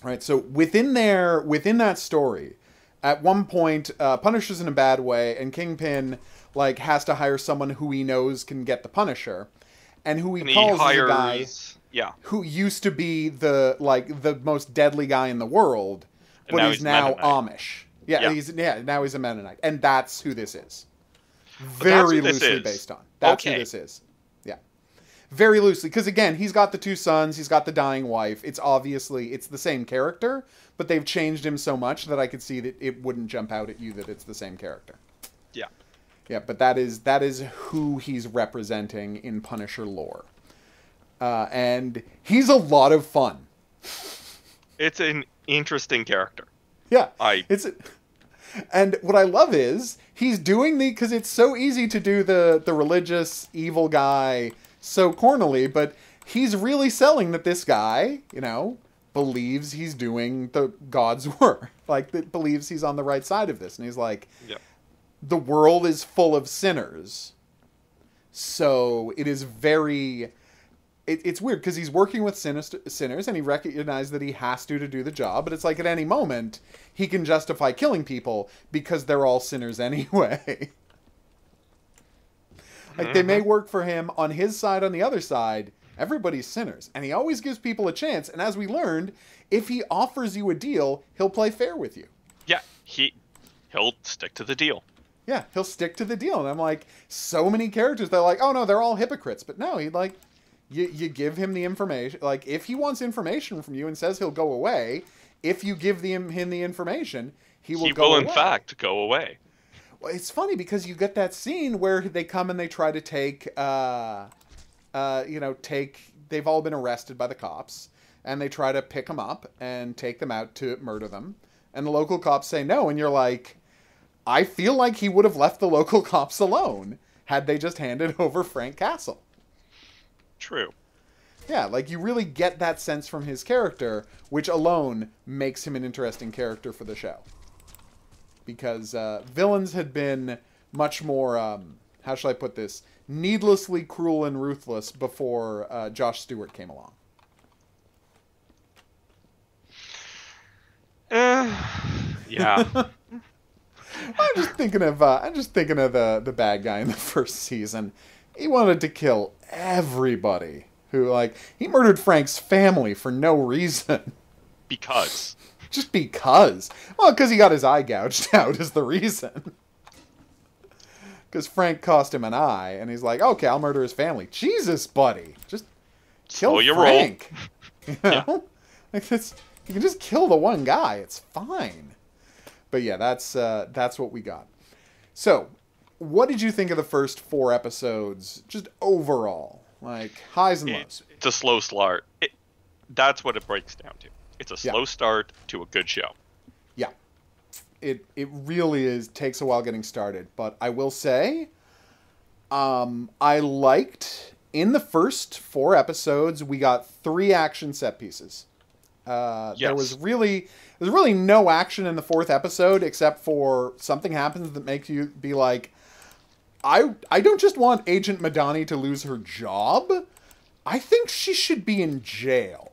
Right? So within that story, at one point, Punisher's in a bad way, and Kingpin like has to hire someone who he knows can get the Punisher, and who he calls is a guy who used to be the most deadly guy in the world, but is now Amish. Yeah, now he's a Mennonite, and that's who this is. Very loosely based on. That's who this is. Yeah, very loosely, because again, he's got the 2 sons, he's got the dying wife. It's the same character, but they've changed him so much that I could see that it wouldn't jump out at you that it's the same character. Yeah, yeah, but that is who he's representing in Punisher lore, and he's a lot of fun. It's an interesting character. Yeah, and what I love is he's doing because it's so easy to do the religious evil guy so cornily, but he's really selling that this guy, you know, believes he's doing the God's work, like that believes he's on the right side of this, and he's like, the world is full of sinners, so it is very. It's weird because he's working with sinners and he recognizes that he has to do the job, but it's like at any moment he can justify killing people because they're all sinners anyway. Like they may work for him on his side, on the other side, everybody's sinners. And he always gives people a chance. And as we learned, if he offers you a deal, he'll play fair with you. Yeah, he'll stick to the deal. Yeah, he'll stick to the deal. And I'm like, so many characters, they're like, oh no, they're all hypocrites. But no, you give him the information. Like, if he wants information from you and says he'll go away, if you give him the information, he will go away. He will, in fact, go away. Well, it's funny because you get that scene where they come and they try to take, they've all been arrested by the cops, and they try to pick them up and take them out to murder them. And the local cops say no, and you're like, I feel like he would have left the local cops alone had they just handed over Frank Castle. True. Yeah, like you really get that sense from his character, which alone makes him an interesting character for the show. Because villains had been much more, how shall I put this, needlessly cruel and ruthless before Josh Stewart came along. Yeah. I'm just thinking of the bad guy in the first season. He wanted to kill everybody. He murdered Frank's family for no reason. Because. Just because. Well, because he got his eye gouged out is the reason. Because Frank cost him an eye, and he's like, okay, I'll murder his family. Jesus, buddy. Just kill Frank. You know? Yeah. Like, you can just kill the one guy. It's fine. But yeah, that's what we got. So, what did you think of the first 4 episodes, just overall? Like, highs and lows. It's a slow start. That's what it breaks down to. It's a slow start to a good show. Yeah. It really is, takes a while getting started. But I will say, I liked, in the first 4 episodes, we got 3 action set pieces. Yes. There was really no action in the 4th episode, except for something happens that makes you be like, I don't just want Agent Madani to lose her job. I think she should be in jail.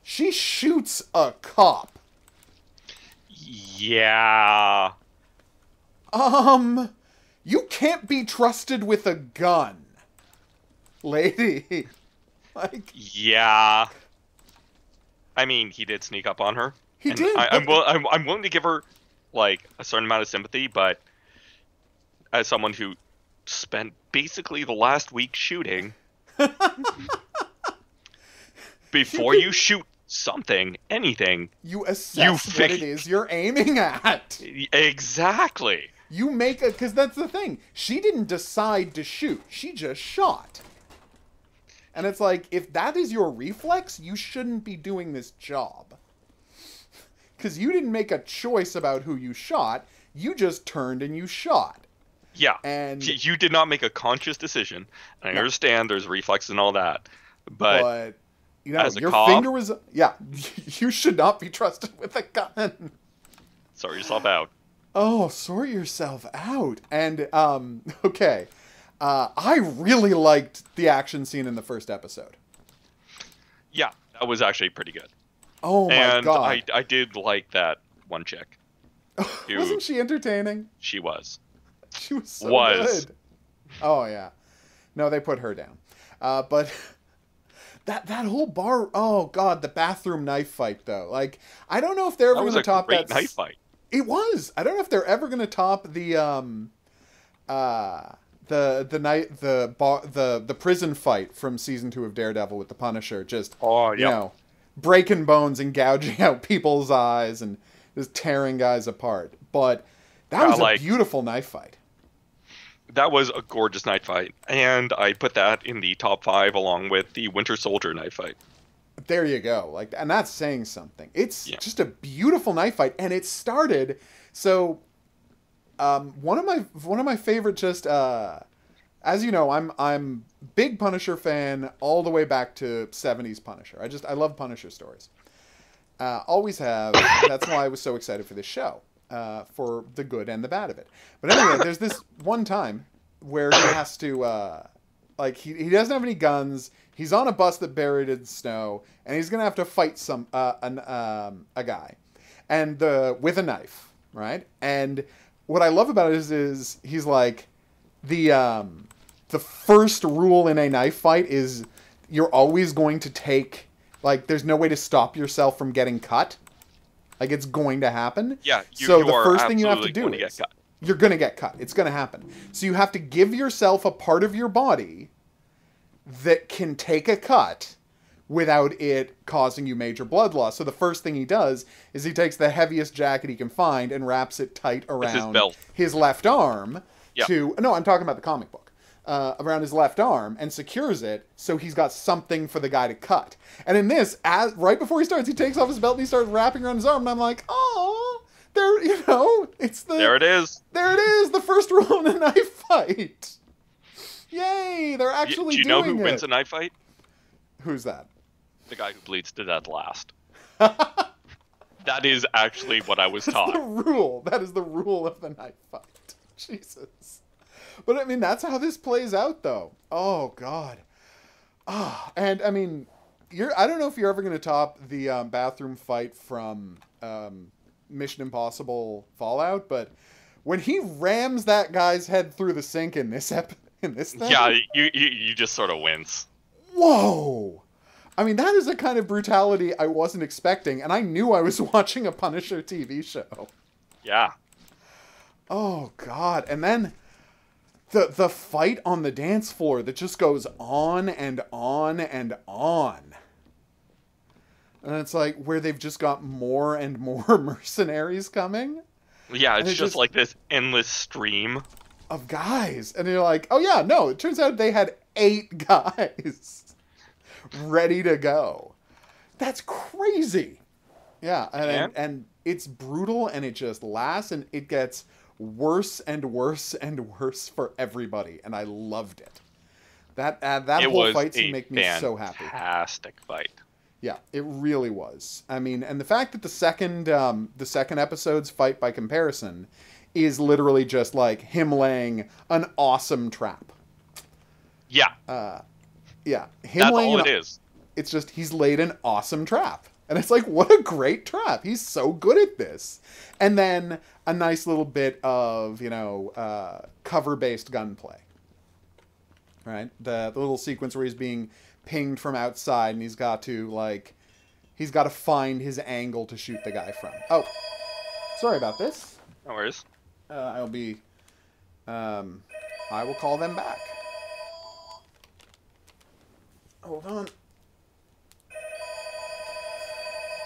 She shoots a cop. Yeah. You can't be trusted with a gun, lady. Like, yeah. I mean, he did sneak up on her. He did. I'm willing to give her like a certain amount of sympathy, but as someone who spent basically the last week shooting, before you shoot something, anything, you assess what it is you're aiming at. Exactly. You make a, because that's the thing. She didn't decide to shoot. She just shot. And it's like, if that is your reflex, you shouldn't be doing this job. Because you didn't make a choice about who you shot. You just turned and you shot. Yeah. And you did not make a conscious decision. I understand there's reflex and all that. But you know, as a your cop, finger was... Yeah, you should not be trusted with a gun. Sort yourself out. Oh, sort yourself out. And, okay. I really liked the action scene in the first episode. Yeah, that was actually pretty good. Oh my god. And I did like that one chick. Wasn't she entertaining? She was. She was so good. Oh yeah. No, they put her down. But that whole bar, oh god, the bathroom knife fight though. Like, I don't know if they're ever going to top that. That was a great knife fight. It was. I don't know if they're ever going to top the prison fight from season 2 of Daredevil with the Punisher. Just, you know, breaking bones and gouging out people's eyes and just tearing guys apart. But that was a beautiful knife fight. That was a gorgeous knife fight, and I put that in the top 5 along with the Winter Soldier knife fight. There you go. Like, and that's saying something. It's just a beautiful knife fight, and it started. So, one of my favorite, just as you know, I'm big Punisher fan all the way back to 70s Punisher. I love Punisher stories. Always have. That's why I was so excited for this show, for the good and the bad of it. But anyway, there's this one time where he has to, like, he doesn't have any guns. He's on a bus that buried in snow, and he's gonna have to fight a guy, and with a knife, right? And what I love about it is he's like, the first rule in a knife fight is you're always going to take, like, there's no way to stop yourself from getting cut. Like, it's going to happen. Yeah. So the first thing you have to do is you're going to get cut. It's going to happen. So you have to give yourself a part of your body that can take a cut without it causing you major blood loss. So the first thing he does is he takes the heaviest jacket he can find and wraps it tight around his left arm no, I'm talking about the comic book. Around his left arm and secures it so he's got something for the guy to cut. And in this, right before he starts, he takes off his belt and he starts wrapping around his arm, and I'm like, oh, there, you know, there it is. There it is, the first rule in a knife fight. Yay, they're actually doing it. Do you know who wins a knife fight? Who's that? The guy who bleeds to death last. That is actually what I was taught. The rule. That is the rule of the knife fight. Jesus. But, I mean, that's how this plays out, though. Oh, God. And, I mean, I don't know if you're ever going to top the bathroom fight from Mission Impossible Fallout, but when he rams that guy's head through the sink in this thing... Yeah, you just sort of wince. Whoa! I mean, that is a kind of brutality I wasn't expecting, and I knew I was watching a Punisher TV show. Yeah. Oh God! And then the fight on the dance floor that just goes on and on and on. And it's like where they've just got more and more mercenaries coming. Yeah, it's just like this endless stream of guys. And you're like, oh yeah, no, it turns out they had 8 guys ready to go. That's crazy. Yeah, and it's brutal, and it just lasts, and it gets worse and worse and worse for everybody, and I loved it. That whole fight scene made me so happy. Fantastic fight. Yeah, it really was. I mean, and the fact that the second episode's fight by comparison is literally just like him laying an awesome trap. Yeah. Yeah. That's all it is. It's just he's laid an awesome trap. And it's like, what a great trap. He's so good at this. And then a nice little bit of, cover-based gunplay. Right? The little sequence where he's being pinged from outside and he's got to find his angle to shoot the guy from. Oh, sorry about this. No worries. I will call them back. Hold on.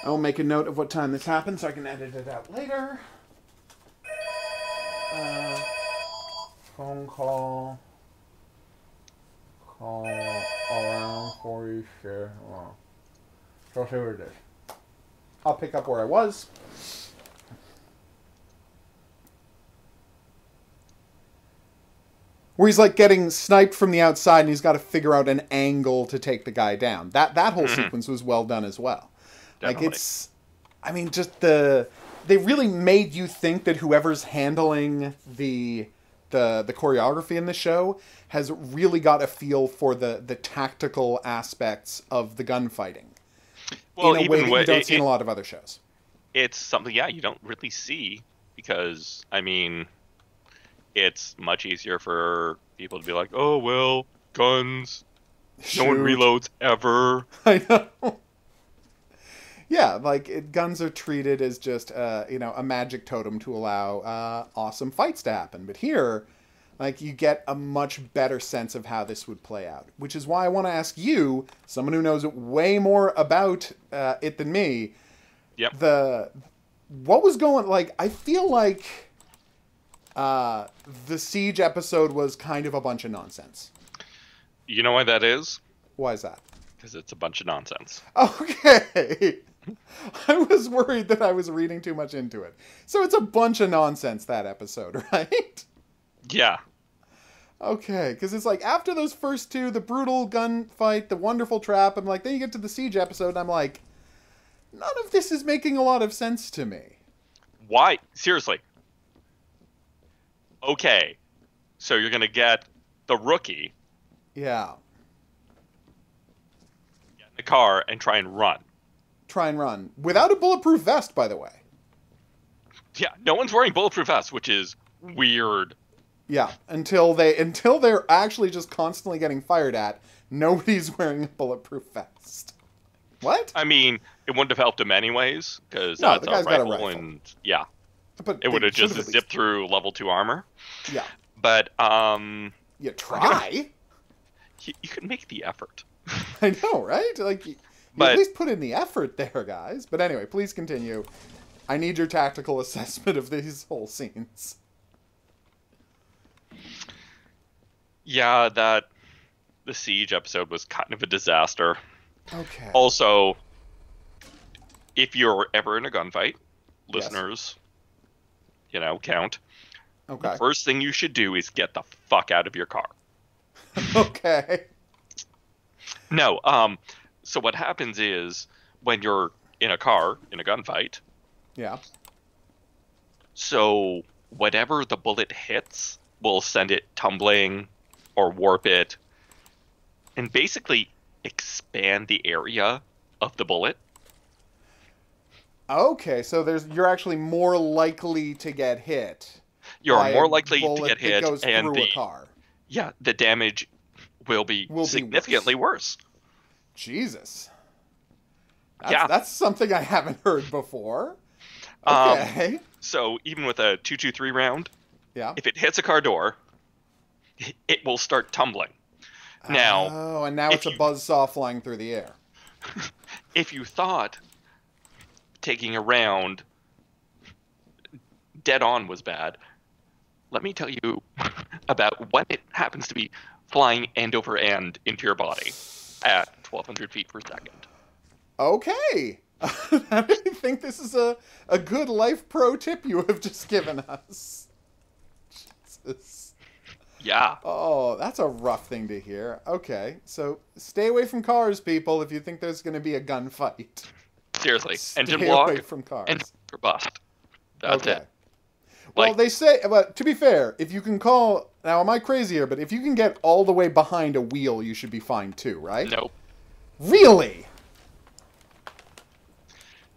I will make a note of what time this happened so I can edit it out later. Phone call. Call around 46. Oh. So I'll see what it is. I'll pick up where I was. Where he's like getting sniped from the outside and he's got to figure out an angle to take the guy down. That whole sequence was well done as well. Definitely. Like they really made you think that whoever's handling the choreography in the show has really got a feel for the tactical aspects of the gunfighting. Well, in a way that you don't see in a lot of other shows. It's something, you don't really see because, I mean, it's much easier for people to be like, oh, well, guns. Shoot. No one reloads ever. I know. Yeah, like guns are treated as just a magic totem to allow awesome fights to happen. But here, like you get a much better sense of how this would play out, which is why I want to ask you, someone who knows way more about it than me. Yep. What was going like? I feel like the Siege episode was kind of a bunch of nonsense. You know why that is? Why is that? Because it's a bunch of nonsense. Okay. I was worried that I was reading too much into it. So it's a bunch of nonsense, that episode, right? Yeah. Okay, because it's like, after those first two, the brutal gunfight, the wonderful trap, I'm like, then you get to the Siege episode, and I'm like, none of this is making a lot of sense to me. Why? Seriously. Okay. So you're going to get the rookie. Yeah. Get in the car and try and run. Without a bulletproof vest, by the way. Yeah, no one's wearing bulletproof vests, which is weird. Yeah, until they're actually just constantly getting fired at, nobody's wearing a bulletproof vest. What? I mean, it wouldn't have helped him anyways, because that's a rifle, and yeah. But it would have just zipped through level 2 armor. Yeah. But, you try? You could make the effort. I know, right? Like, but at least put in the effort there, guys. But anyway, please continue. I need your tactical assessment of these whole scenes. Yeah, the Siege episode was kind of a disaster. Okay. Also, if you're ever in a gunfight, listeners, count. Okay. The first thing you should do is get the fuck out of your car. Okay. No, so what happens is when you're in a car in a gunfight. Yeah. So whatever the bullet hits will send it tumbling or warp it and basically expand the area of the bullet. Okay, so you're actually more likely to get hit. You're more likely to get hit, and the car. Yeah, the damage will be significantly worse. Jesus. That's something I haven't heard before. Okay. So even with a .223 round, Yeah. If it hits a car door, it will start tumbling. Now, Oh, and now it's a buzzsaw flying through the air. if you thought taking a round dead on was bad, let me tell you about when it happens to be flying end over end into your body at 1,200 feet per second. Okay. I really think this is a good life pro tip you have just given us. Jesus. Yeah. Oh, that's a rough thing to hear. Okay, so stay away from cars, people, if you think there's going to be a gunfight. Seriously. Engine Stay block away from cars. and bust. That's it. Well, they say, but to be fair, if you can call, now am I crazy here, but if you can get all the way behind a wheel, you should be fine too, right? Nope. Really?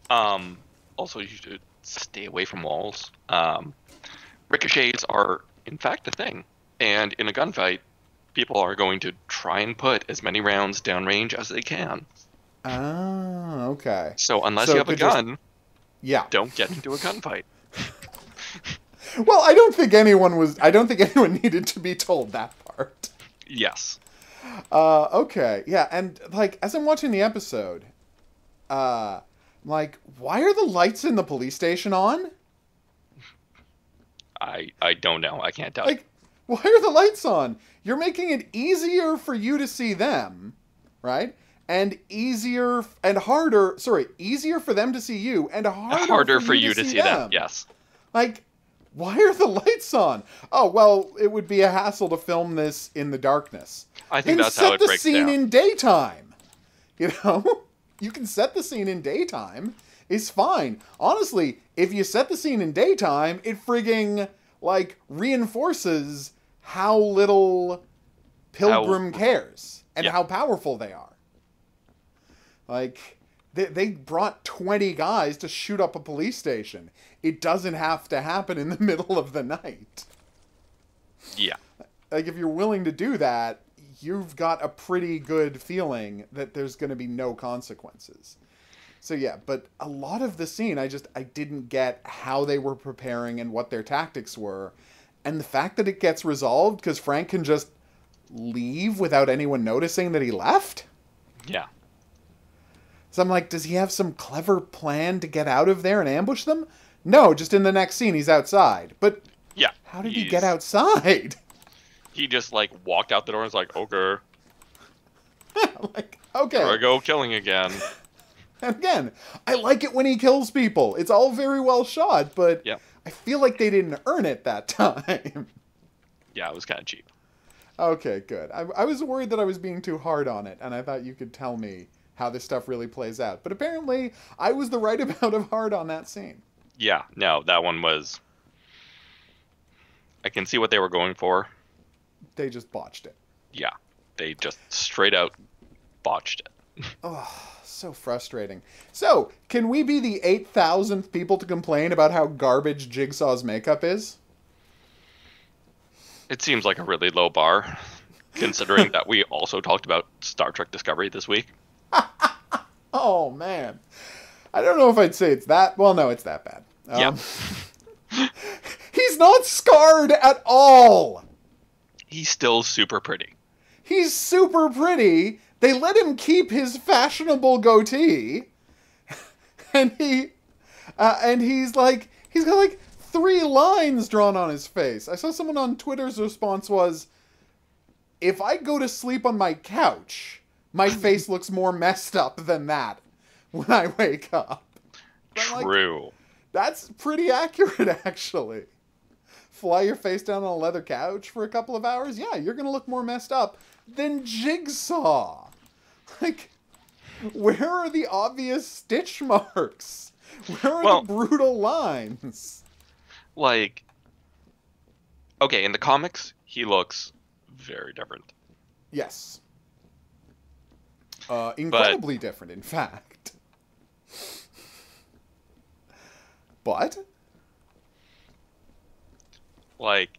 Also, you should stay away from walls. Ricochets are, in fact, a thing. And in a gunfight, people are going to try and put as many rounds downrange as they can. Ah, okay. So unless you have a gun, yeah, don't get into a gunfight. Well, I don't think anyone needed to be told that part. Yes. Okay, yeah, and like as I'm watching the episode, like, why are the lights in the police station on? I don't know. I can't tell you. Like, why are the lights on? You're making it easier for you to see them, right? And easier for them to see you, and harder for you to see them. Yes. Like, why are the lights on? Oh, well, it would be a hassle to film this in the darkness. I think that's how it breaks down. Set the scene in daytime. You know? You can set the scene in daytime. It's fine. Honestly, if you set the scene in daytime, it frigging, like, reinforces how little Pilgrim cares and how powerful they are. Like, they brought 20 guys to shoot up a police station. It doesn't have to happen in the middle of the night. Yeah. Like, if you're willing to do that, you've got a pretty good feeling that there's going to be no consequences. So yeah, but a lot of the scene, I didn't get how they were preparing and what their tactics were. And the fact that it gets resolved because Frank can just leave without anyone noticing that he left? Yeah. So I'm like, does he have some clever plan to get out of there and ambush them? No, just in the next scene he's outside. But yeah, how did he get outside? He just, like, walked out the door and was like, okay. Like, okay. Here I go killing again. And again, I like it when he kills people. It's all very well shot, but I feel like they didn't earn it that time. Yeah, it was kind of cheap. Okay, good. I was worried that I was being too hard on it, and I thought you could tell me how this stuff really plays out. But apparently, I was the right amount of hard on that scene. Yeah, no, that one was... I can see what they were going for. They just botched it. Yeah, they just straight out botched it. Oh, so frustrating. So, can we be the 8,000th people to complain about how garbage Jigsaw's makeup is? It seems like a really low bar, considering that we also talked about Star Trek Discovery this week. Oh, man. I don't know if I'd say it's that... Well, no, it's that bad. Yeah. He's not scarred at all! He's still super pretty. He's super pretty. They let him keep his fashionable goatee. And he's got like 3 lines drawn on his face. I saw someone on Twitter's response was, if I go to sleep on my couch, my face looks more messed up than that when I wake up. True. Like, that's pretty accurate, actually. Fly your face down on a leather couch for a couple of hours? Yeah, you're going to look more messed up than Jigsaw. Like, where are the obvious stitch marks? Where are the brutal lines? Like, okay, in the comics, he looks very different. Yes. Incredibly different, in fact. But? Like,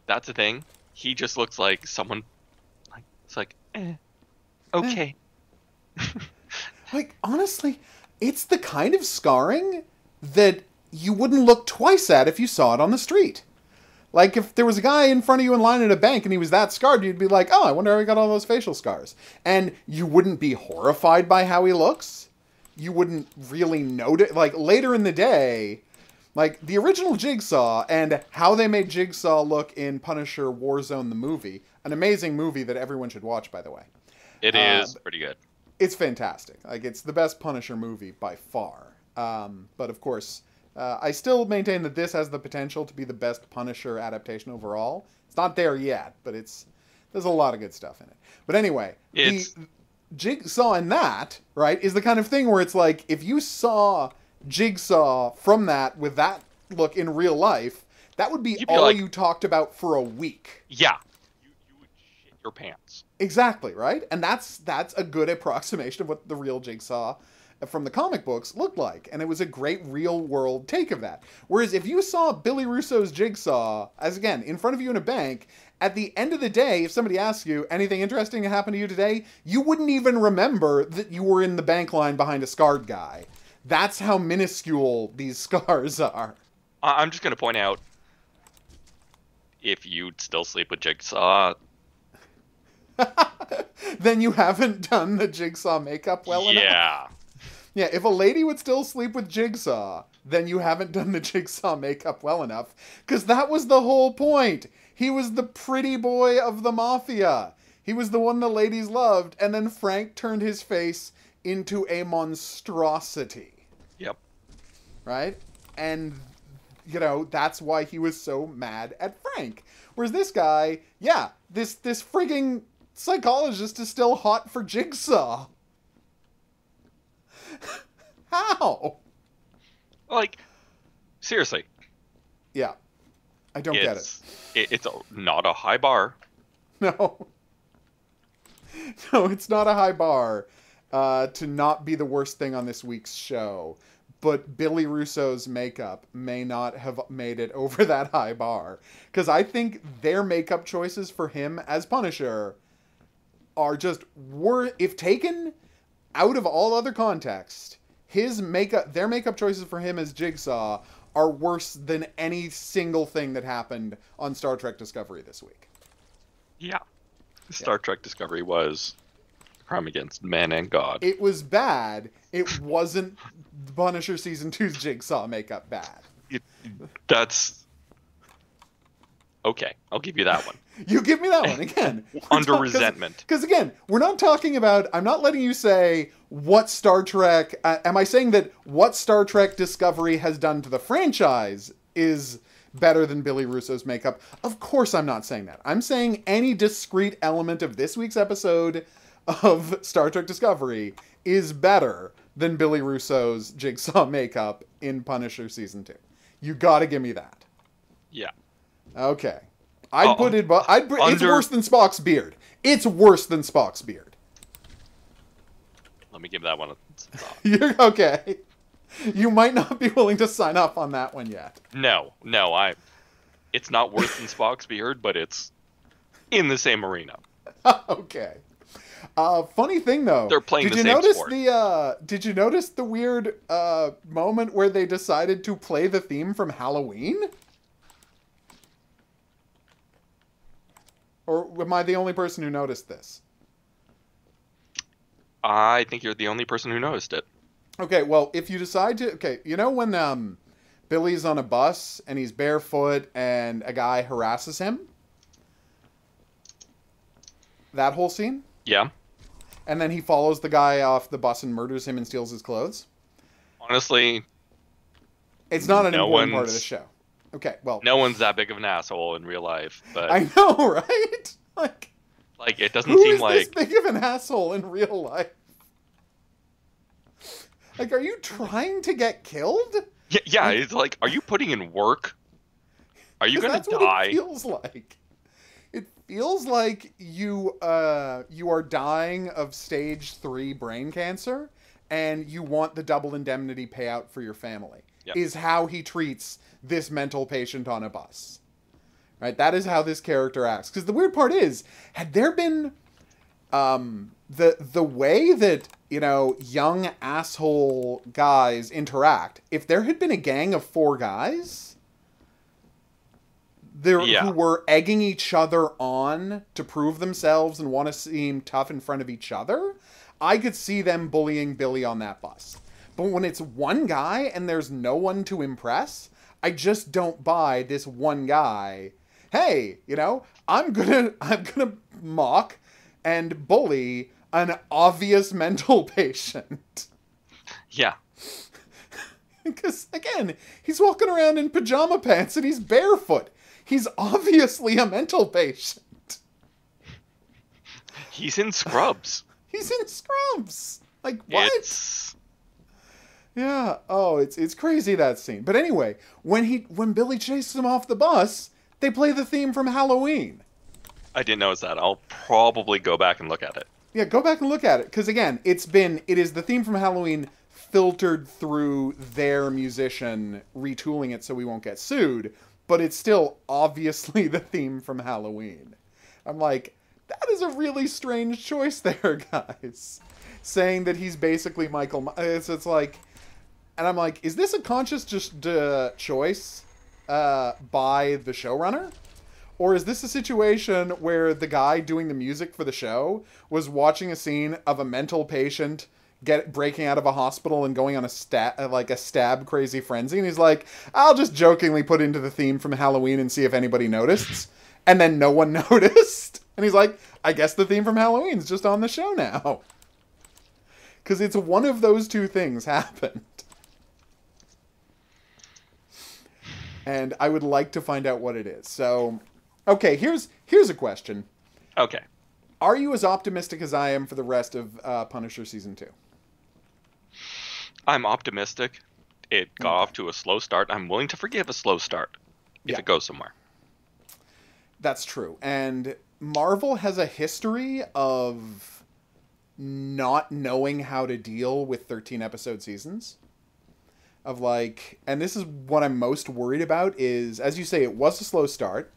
that's the thing. He just looks like someone, like, it's like, okay. Like, honestly, it's the kind of scarring that you wouldn't look twice at if you saw it on the street. Like, if there was a guy in front of you in line at a bank and he was that scarred, you'd be like, oh, I wonder how he got all those facial scars. And you wouldn't be horrified by how he looks. You wouldn't really notice. Like, later in the day, like, the original Jigsaw and how they made Jigsaw look in Punisher Warzone the movie, an amazing movie that everyone should watch, by the way. It is pretty good. It's fantastic. Like, it's the best Punisher movie by far. But, of course... I still maintain that this has the potential to be the best Punisher adaptation overall. It's not there yet, but there's a lot of good stuff in it. But anyway, the Jigsaw in that, right, is the kind of thing where it's like, if you saw Jigsaw from that with that look in real life, that would be all you talked about for a week. Yeah. You would shit your pants. Exactly, right? And that's a good approximation of what the real Jigsaw from the comic books looked like, and it was a great real-world take of that. Whereas if you saw Billy Russo's Jigsaw, as again, in front of you in a bank, at the end of the day, if somebody asks you, anything interesting happened to you today, you wouldn't even remember that you were in the bank line behind a scarred guy. That's how minuscule these scars are. I'm just going to point out, if you'd still sleep with Jigsaw... then you haven't done the Jigsaw makeup well enough? Yeah. Yeah, if a lady would still sleep with Jigsaw, then you haven't done the Jigsaw makeup well enough. Because that was the whole point. He was the pretty boy of the Mafia. He was the one the ladies loved, and then Frank turned his face into a monstrosity. Yep. Right? And, you know, that's why he was so mad at Frank. Whereas this guy, yeah, this frigging psychologist is still hot for Jigsaw. How? Like, seriously. Yeah. I don't get it. It's not a high bar. No. No, it's not a high bar to not be the worst thing on this week's show. But Billy Russo's makeup may not have made it over that high bar. Because I think their makeup choices for him as Punisher are just... if taken out of all other context, their makeup choices for him as Jigsaw are worse than any single thing that happened on Star Trek Discovery this week. Yeah. Star Trek Discovery was a crime against man and God. It was bad. It wasn't Punisher Season 2's Jigsaw makeup bad. That's... Okay, I'll give you that one. You give me that one again. Under resentment. Because again, we're not talking about... I'm not letting you say what Star Trek... am I saying that what Star Trek Discovery has done to the franchise is better than Billy Russo's makeup? Of course I'm not saying that. I'm saying any discrete element of this week's episode of Star Trek Discovery is better than Billy Russo's Jigsaw makeup in Punisher Season 2. You gotta give me that. Yeah. Okay. It's worse than Spock's beard. It's worse than Spock's beard. Let me give that one a stop. You're okay. You might not be willing to sign up on that one yet. No, it's not worse than Spock's beard, but it's in the same arena. Okay. Funny thing though. They're playing the same sport. Did you notice the weird moment where they decided to play the theme from Halloween? Or am I the only person who noticed this? I think you're the only person who noticed it. Okay, well, if you decide to... Okay, you know when Billy's on a bus and he's barefoot and a guy harasses him? That whole scene? Yeah. And then he follows the guy off the bus and murders him and steals his clothes? Honestly... It's not an important part of the show. Okay, well... No one's that big of an asshole in real life, but... I know, right? Like, it doesn't seem like... Who is this big of an asshole in real life? Like, are you trying to get killed? Yeah, it's like, are you putting in work? Are you gonna die? That's what it feels like. It feels like you are dying of stage 3 brain cancer, and you want the double indemnity payout for your family. Yep. Is how he treats this mental patient on a bus. Right? That is how this character acts. Because the weird part is, had there been the way that, you know, young asshole guys interact, if there had been a gang of 4 guys, who were egging each other on to prove themselves and want to seem tough in front of each other, I could see them bullying Billy on that bus. But when it's one guy and there's no one to impress, I just don't buy this one guy. Hey, I'm gonna mock and bully an obvious mental patient. Yeah. Because, again, he's walking around in pajama pants and he's barefoot. He's obviously a mental patient. He's in scrubs. He's in scrubs. Like, what? Yeah. Oh, it's crazy, that scene. But anyway, when Billy chases him off the bus, they play the theme from Halloween. I didn't notice that. I'll probably go back and look at it. Yeah, go back and look at it. Because, again, it is the theme from Halloween filtered through their musician retooling it so we won't get sued, but it's still obviously the theme from Halloween. I'm like, that is a really strange choice there, guys. Saying that he's basically Michael... It's like... And I'm like, is this a conscious choice by the showrunner? Or is this a situation where the guy doing the music for the show was watching a scene of a mental patient breaking out of a hospital and going on a stab crazy frenzy, and he's like, I'll just jokingly put into the theme from Halloween and see if anybody noticed, and then no one noticed, and he's like, I guess the theme from Halloween's just on the show now, because it's one of those two things happened, and I would like to find out what it is. So, okay, here's a question. Okay, are you as optimistic as I am for the rest of Punisher season 2? I'm optimistic. It got off to a slow start. I'm willing to forgive a slow start if it goes somewhere. That's true. And Marvel has a history of not knowing how to deal with 13-episode seasons. And this is what I'm most worried about is, as you say, it was a slow start.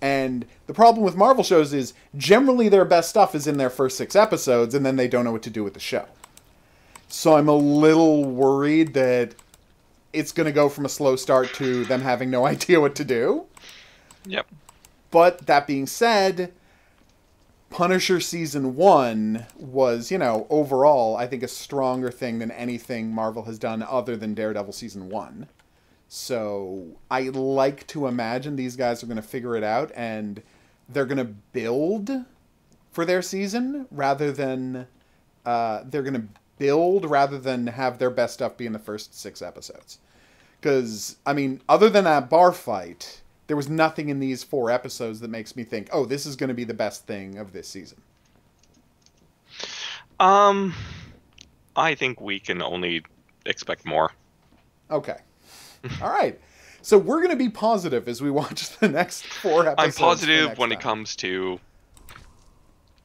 And the problem with Marvel shows is generally their best stuff is in their first 6 episodes, and then they don't know what to do with the show. So I'm a little worried that it's going to go from a slow start to them having no idea what to do. Yep. But that being said, Punisher season 1 was, overall, I think a stronger thing than anything Marvel has done other than Daredevil season 1. So I like to imagine these guys are going to figure it out and they're going to build for their season rather than have their best stuff be in the first 6 episodes. Because, other than that bar fight, there was nothing in these 4 episodes that makes me think, oh, this is going to be the best thing of this season. I think we can only expect more. Okay. All right. So we're going to be positive as we watch the next 4 episodes. I'm positive when it comes to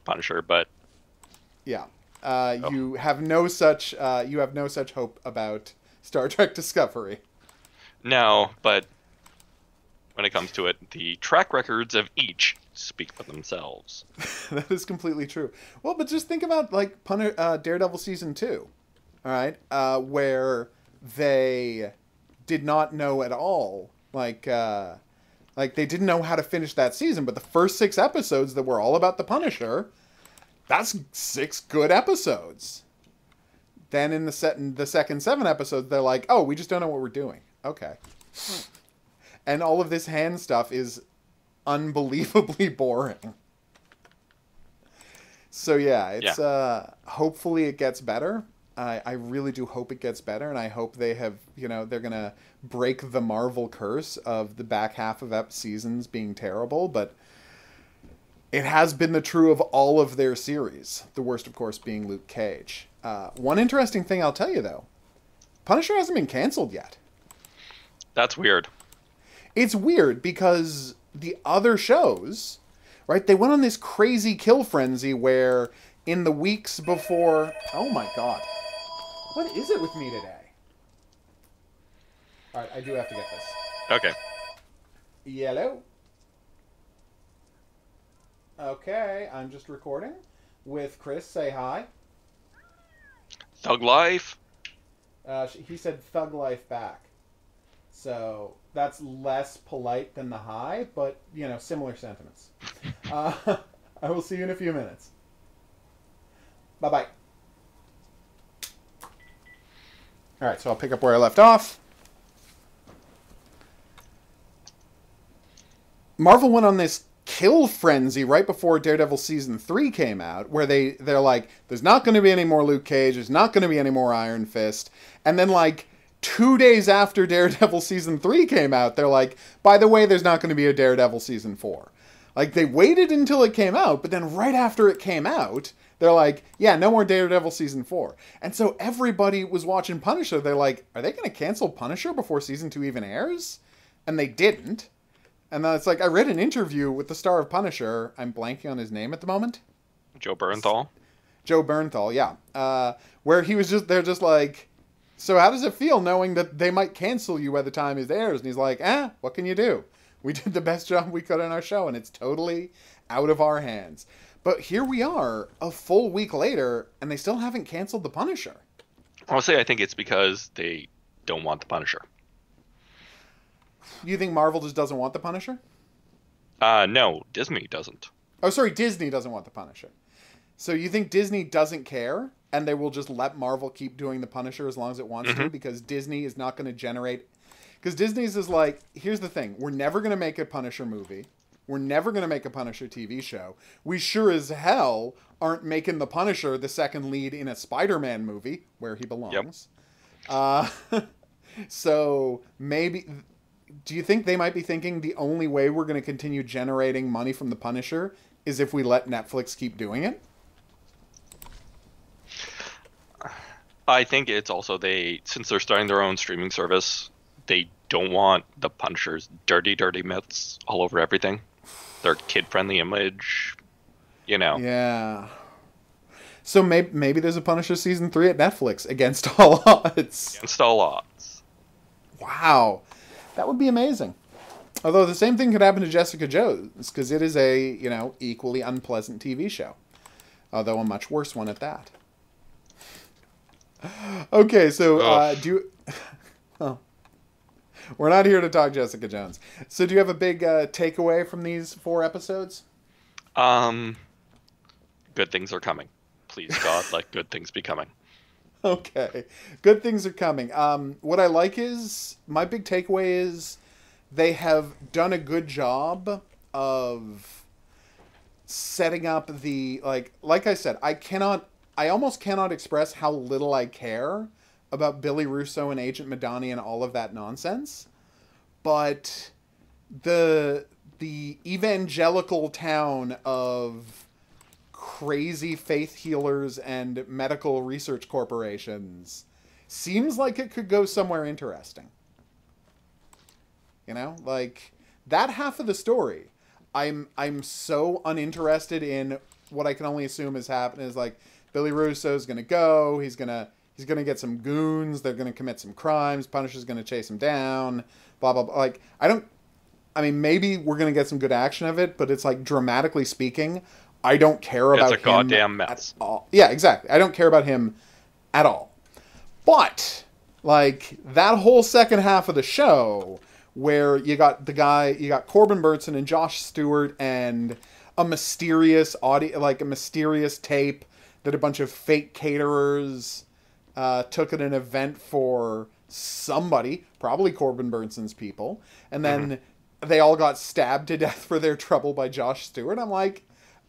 Punisher, but yeah, you have no such hope about Star Trek Discovery. No, but when it comes to it, the track records of each speak for themselves. That is completely true. Well, but just think about Daredevil season 2, all right, where they did not know at all, they didn't know how to finish that season, but the first 6 episodes that were all about the Punisher, that's 6 good episodes. Then in the second 7 episodes, they're like, oh, we just don't know what we're doing. Okay. And all of this hand stuff is unbelievably boring. So yeah, it's hopefully it gets better. I really do hope it gets better, and I hope they have, they're going to break the Marvel curse of the back half of seasons being terrible, but it has been the true of all of their series. The worst, of course, being Luke Cage. One interesting thing I'll tell you, though, Punisher hasn't been canceled yet. That's weird. It's weird because the other shows, right, they went on this crazy kill frenzy where in the weeks before... Oh my god. What is it with me today? Alright, I do have to get this. Okay. Yellow. Okay, I'm just recording with Chris. Say hi. Thug Life. He said Thug Life back. So that's less polite than the hi, but, similar sentiments. I will see you in a few minutes. Bye-bye. All right, so I'll pick up where I left off. Marvel went on this kill frenzy right before Daredevil Season 3 came out, where they're like, there's not going to be any more Luke Cage, there's not going to be any more Iron Fist. And then, 2 days after Daredevil Season 3 came out, they're like, by the way, there's not going to be a Daredevil Season 4. They waited until it came out, but then right after it came out, they're like, yeah, no more Daredevil Season 4. And so everybody was watching Punisher. They're like, are they going to cancel Punisher before Season 2 even airs? And they didn't. And then it's like, I read an interview with the star of Punisher. I'm blanking on his name at the moment. Joe Bernthal? Joe Bernthal, yeah. Where they're just like, so how does it feel knowing that they might cancel you by the time it airs? And he's like, what can you do? We did the best job we could on our show, and it's totally out of our hands. But here we are, a full week later, and they still haven't canceled the Punisher. Honestly, I think it's because they don't want the Punisher. You think Marvel just doesn't want the Punisher? No, Disney doesn't. Oh, sorry, Disney doesn't want the Punisher. So you think Disney doesn't care, and they will just let Marvel keep doing the Punisher as long as it wants to, because Disney is not going to generate... Because Disney's is like, here's the thing, we're never going to make a Punisher movie. We're never going to make a Punisher TV show. We sure as hell aren't making the Punisher the second lead in a Spider-Man movie, where he belongs. Yep. So maybe... Do you think they might be thinking the only way we're going to continue generating money from the Punisher is if we let Netflix keep doing it? I think it's also since they're starting their own streaming service, they don't want the Punisher's dirty myths all over everything. Their kid-friendly image, Yeah. So maybe there's a Punisher Season 3 at Netflix against all odds. Against all odds. Wow. That would be amazing. Although the same thing could happen to Jessica Jones, because it is a, equally unpleasant TV show. Although a much worse one at that. Okay, so well, we're not here to talk Jessica Jones. So do you have a big takeaway from these 4 episodes? Good things are coming. Please, God, let good things be coming. Okay. Good things are coming. What I like is, my big takeaway is they have done a good job of setting up the, like I said, I almost cannot express how little I care about Billy Russo and Agent Madani and all of that nonsense. But the evangelical town of crazy faith healers and medical research corporations seems like it could go somewhere interesting. That half of the story, I'm so uninterested in. What I can only assume is happening is Billy Russo's gonna go, he's gonna get some goons, they're gonna commit some crimes, Punisher's gonna chase him down, blah blah blah. Maybe we're gonna get some good action of it, but it's dramatically speaking, I don't care about him. It's a goddamn mess. At all. Yeah, exactly. I don't care about him at all. But, that whole second half of the show, where you got Corbin Burnson and Josh Stewart and a mysterious a mysterious tape that a bunch of fake caterers took at an event for somebody, probably Corbin Burnson's people, and then they all got stabbed to death for their trouble by Josh Stewart. I'm like,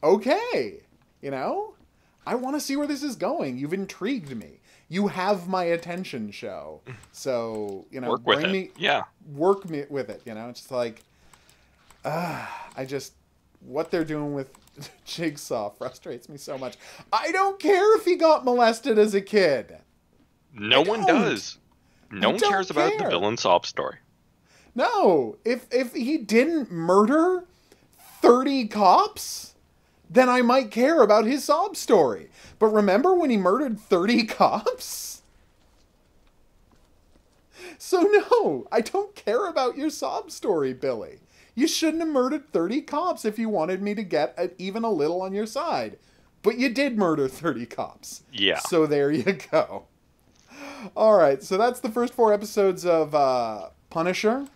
okay, I want to see where this is going. You've intrigued me. You have my attention, show. So, work with it. Yeah. Work me with it. It's just what they're doing with Jigsaw frustrates me so much. I don't care if he got molested as a kid. No one does. No one cares about the villain sob story. No. If he didn't murder 30 cops, then I might care about his sob story. But remember when he murdered 30 cops? So no, I don't care about your sob story, Billy. You shouldn't have murdered 30 cops if you wanted me to get even a little on your side. But you did murder 30 cops. Yeah. So there you go. All right, so that's the first 4 episodes of Punisher.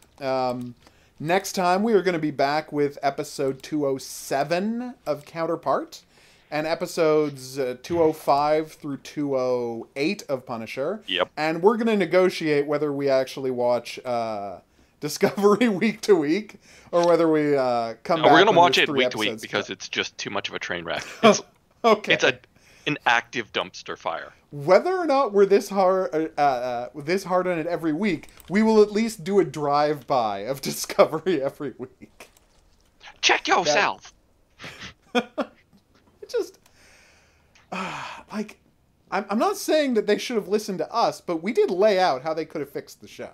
Next time we are going to be back with episode 207 of Counterpoint and episodes 205 through 208 of Punisher. Yep. And we're going to negotiate whether we actually watch Discovery week to week or whether we come back. We're going to watch it three week to week episodes because it's just too much of a train wreck. It's, okay. It's an active dumpster fire. Whether or not we're this hard on it every week, we will at least do a drive-by of Discovery every week. Check yourself. It just like I'm not saying that they should have listened to us, but we did lay out how they could have fixed the show.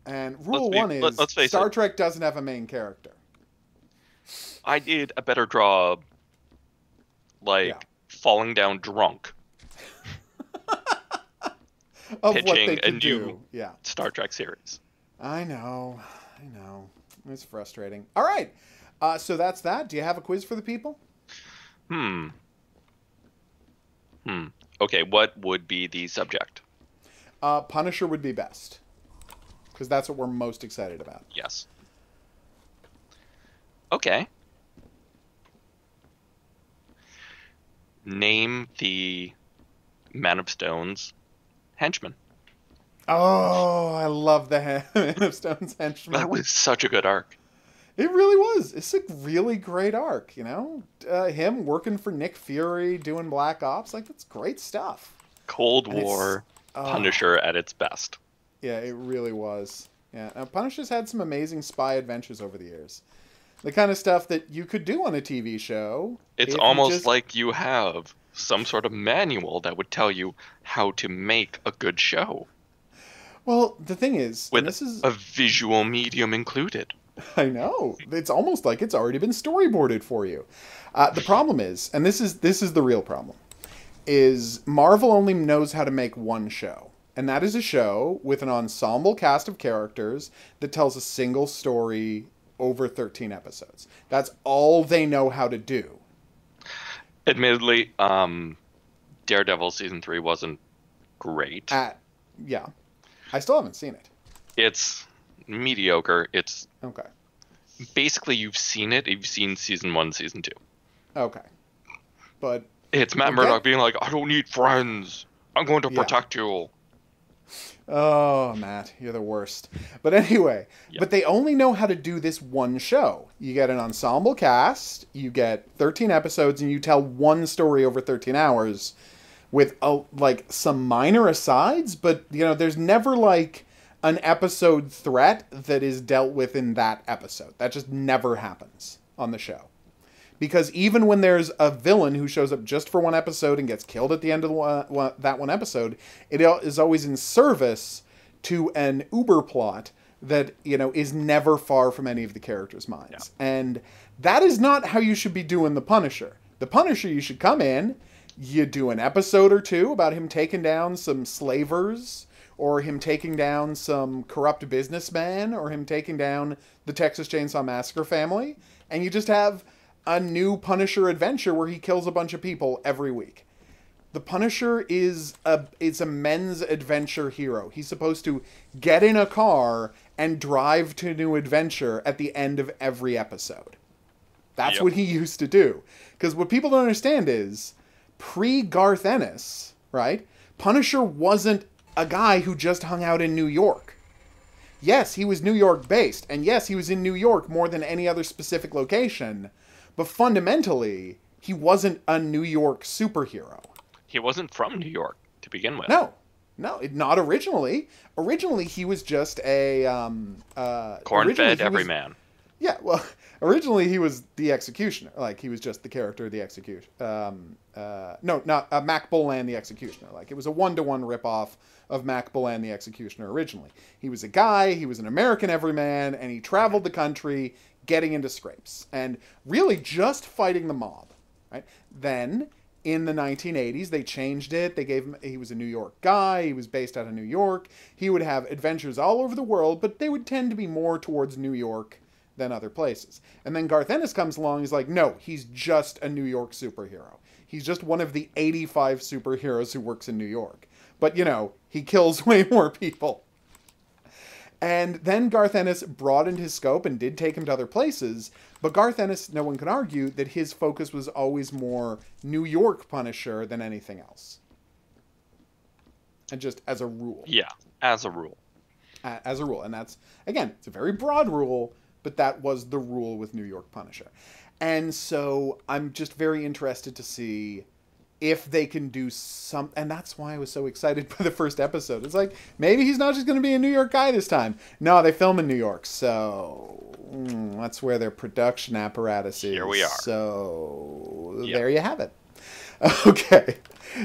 And rule one is Star Trek doesn't have a main character. I did a better job, falling down drunk. Of pitching what they could a do. new Star Trek series. I know. It's frustrating. All right. So that's that. Do you have a quiz for the people? Okay, what would be the subject? Punisher would be best. Because that's what we're most excited about. Yes. Okay. Name the Man of Stone's henchman. Oh, I love the Man of Stone's henchman. That was such a good arc. It really was. It's a really great arc, you know? Him working for Nick Fury, doing Black Ops, that's great stuff. Cold War Punisher at its best. Yeah, it really was. Yeah, now, Punisher's had some amazing spy adventures over the years. The kind of stuff that you could do on a TV show. It's almost like you have some sort of manual that would tell you how to make a good show. Well, the thing is... With a visual medium included. I know. It's almost like it's already been storyboarded for you. The problem is, and this is the real problem, is Marvel only knows how to make one show. And that is a show with an ensemble cast of characters that tells a single story over 13 episodes. That's all they know how to do. Admittedly, Daredevil Season 3 wasn't great. Yeah. I still haven't seen it. It's mediocre. It's... Okay. Basically, you've seen it. You've seen Season 1, Season 2. Okay. But... It's Matt Murdock being like, I don't need friends. I'm going to protect you. Oh, Matt, you're the worst. But anyway, But they only know how to do this one show. You get an ensemble cast, you get 13 episodes, and you tell one story over 13 hours with some minor asides, but there's never an episode threat that is dealt with in that episode. That just never happens on the show. Because even when there's a villain who shows up just for one episode and gets killed at the end of that one episode, it is always in service to an uber plot that, is never far from any of the characters' minds. Yeah. And that is not how you should be doing The Punisher. The Punisher, you should come in, you do an episode or two about him taking down some slavers, or him taking down some corrupt businessman, or him taking down the Texas Chainsaw Massacre family, and you just have a new Punisher adventure where he kills a bunch of people every week. The Punisher is a men's adventure hero. He's supposed to get in a car and drive to a new adventure at the end of every episode. That's what he used to do. Because what people don't understand is, pre-Garth Ennis, right, Punisher wasn't a guy who just hung out in New York. Yes, he was New York based, and yes, he was in New York more than any other specific location, but fundamentally, he wasn't a New York superhero. He wasn't from New York to begin with. No, not originally. Originally, he was just a... corn-fed everyman. Yeah, well, originally he was the Executioner. He was just the character of the Executioner. No, not Mac Bolan the Executioner. It was a one-to-one ripoff of Mac Bolan the Executioner originally. He was a guy, he was an American everyman, and he traveled the country getting into scrapes. And really just fighting the mob. Right? Then, in the 1980s, they changed it. They gave him... He was a New York guy. He was based out of New York. He would have adventures all over the world, but they would tend to be more towards New York than other places. And then Garth Ennis comes along, he's like, no, he's just a New York superhero. He's just one of the 85 superheroes who works in New York. But, he kills way more people. And then Garth Ennis broadened his scope and did take him to other places. But Garth Ennis, no one can argue that his focus was always more New York Punisher than anything else. And just as a rule. Yeah, as a rule. As a rule. And that's, again, it's a very broad rule, but that was the rule with New York Punisher. And so I'm just very interested to see if they can do some, and that's why I was so excited by the first episode. It's like, maybe he's not just going to be a New York guy this time. No, they film in New York, so that's where their production apparatus is. Here we are. So there you have it. Okay,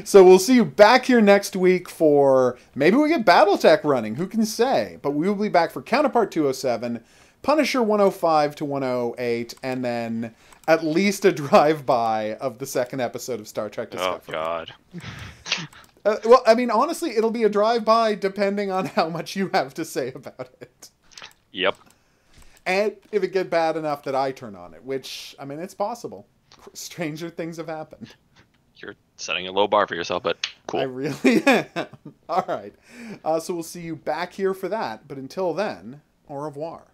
so we'll see you back here next week for, maybe we get Battletech running, who can say? But we will be back for Counterpart 207, Punisher 105 to 108, and then at least a drive-by of the second episode of Star Trek Discovery. Oh, God. Well, I mean, honestly, it'll be a drive-by depending on how much you have to say about it. Yep. And if it gets bad enough that I turn on it, which, I mean, it's possible. Stranger things have happened. You're setting a low bar for yourself, but cool. I really am. All right. So we'll see you back here for that. But until then, au revoir.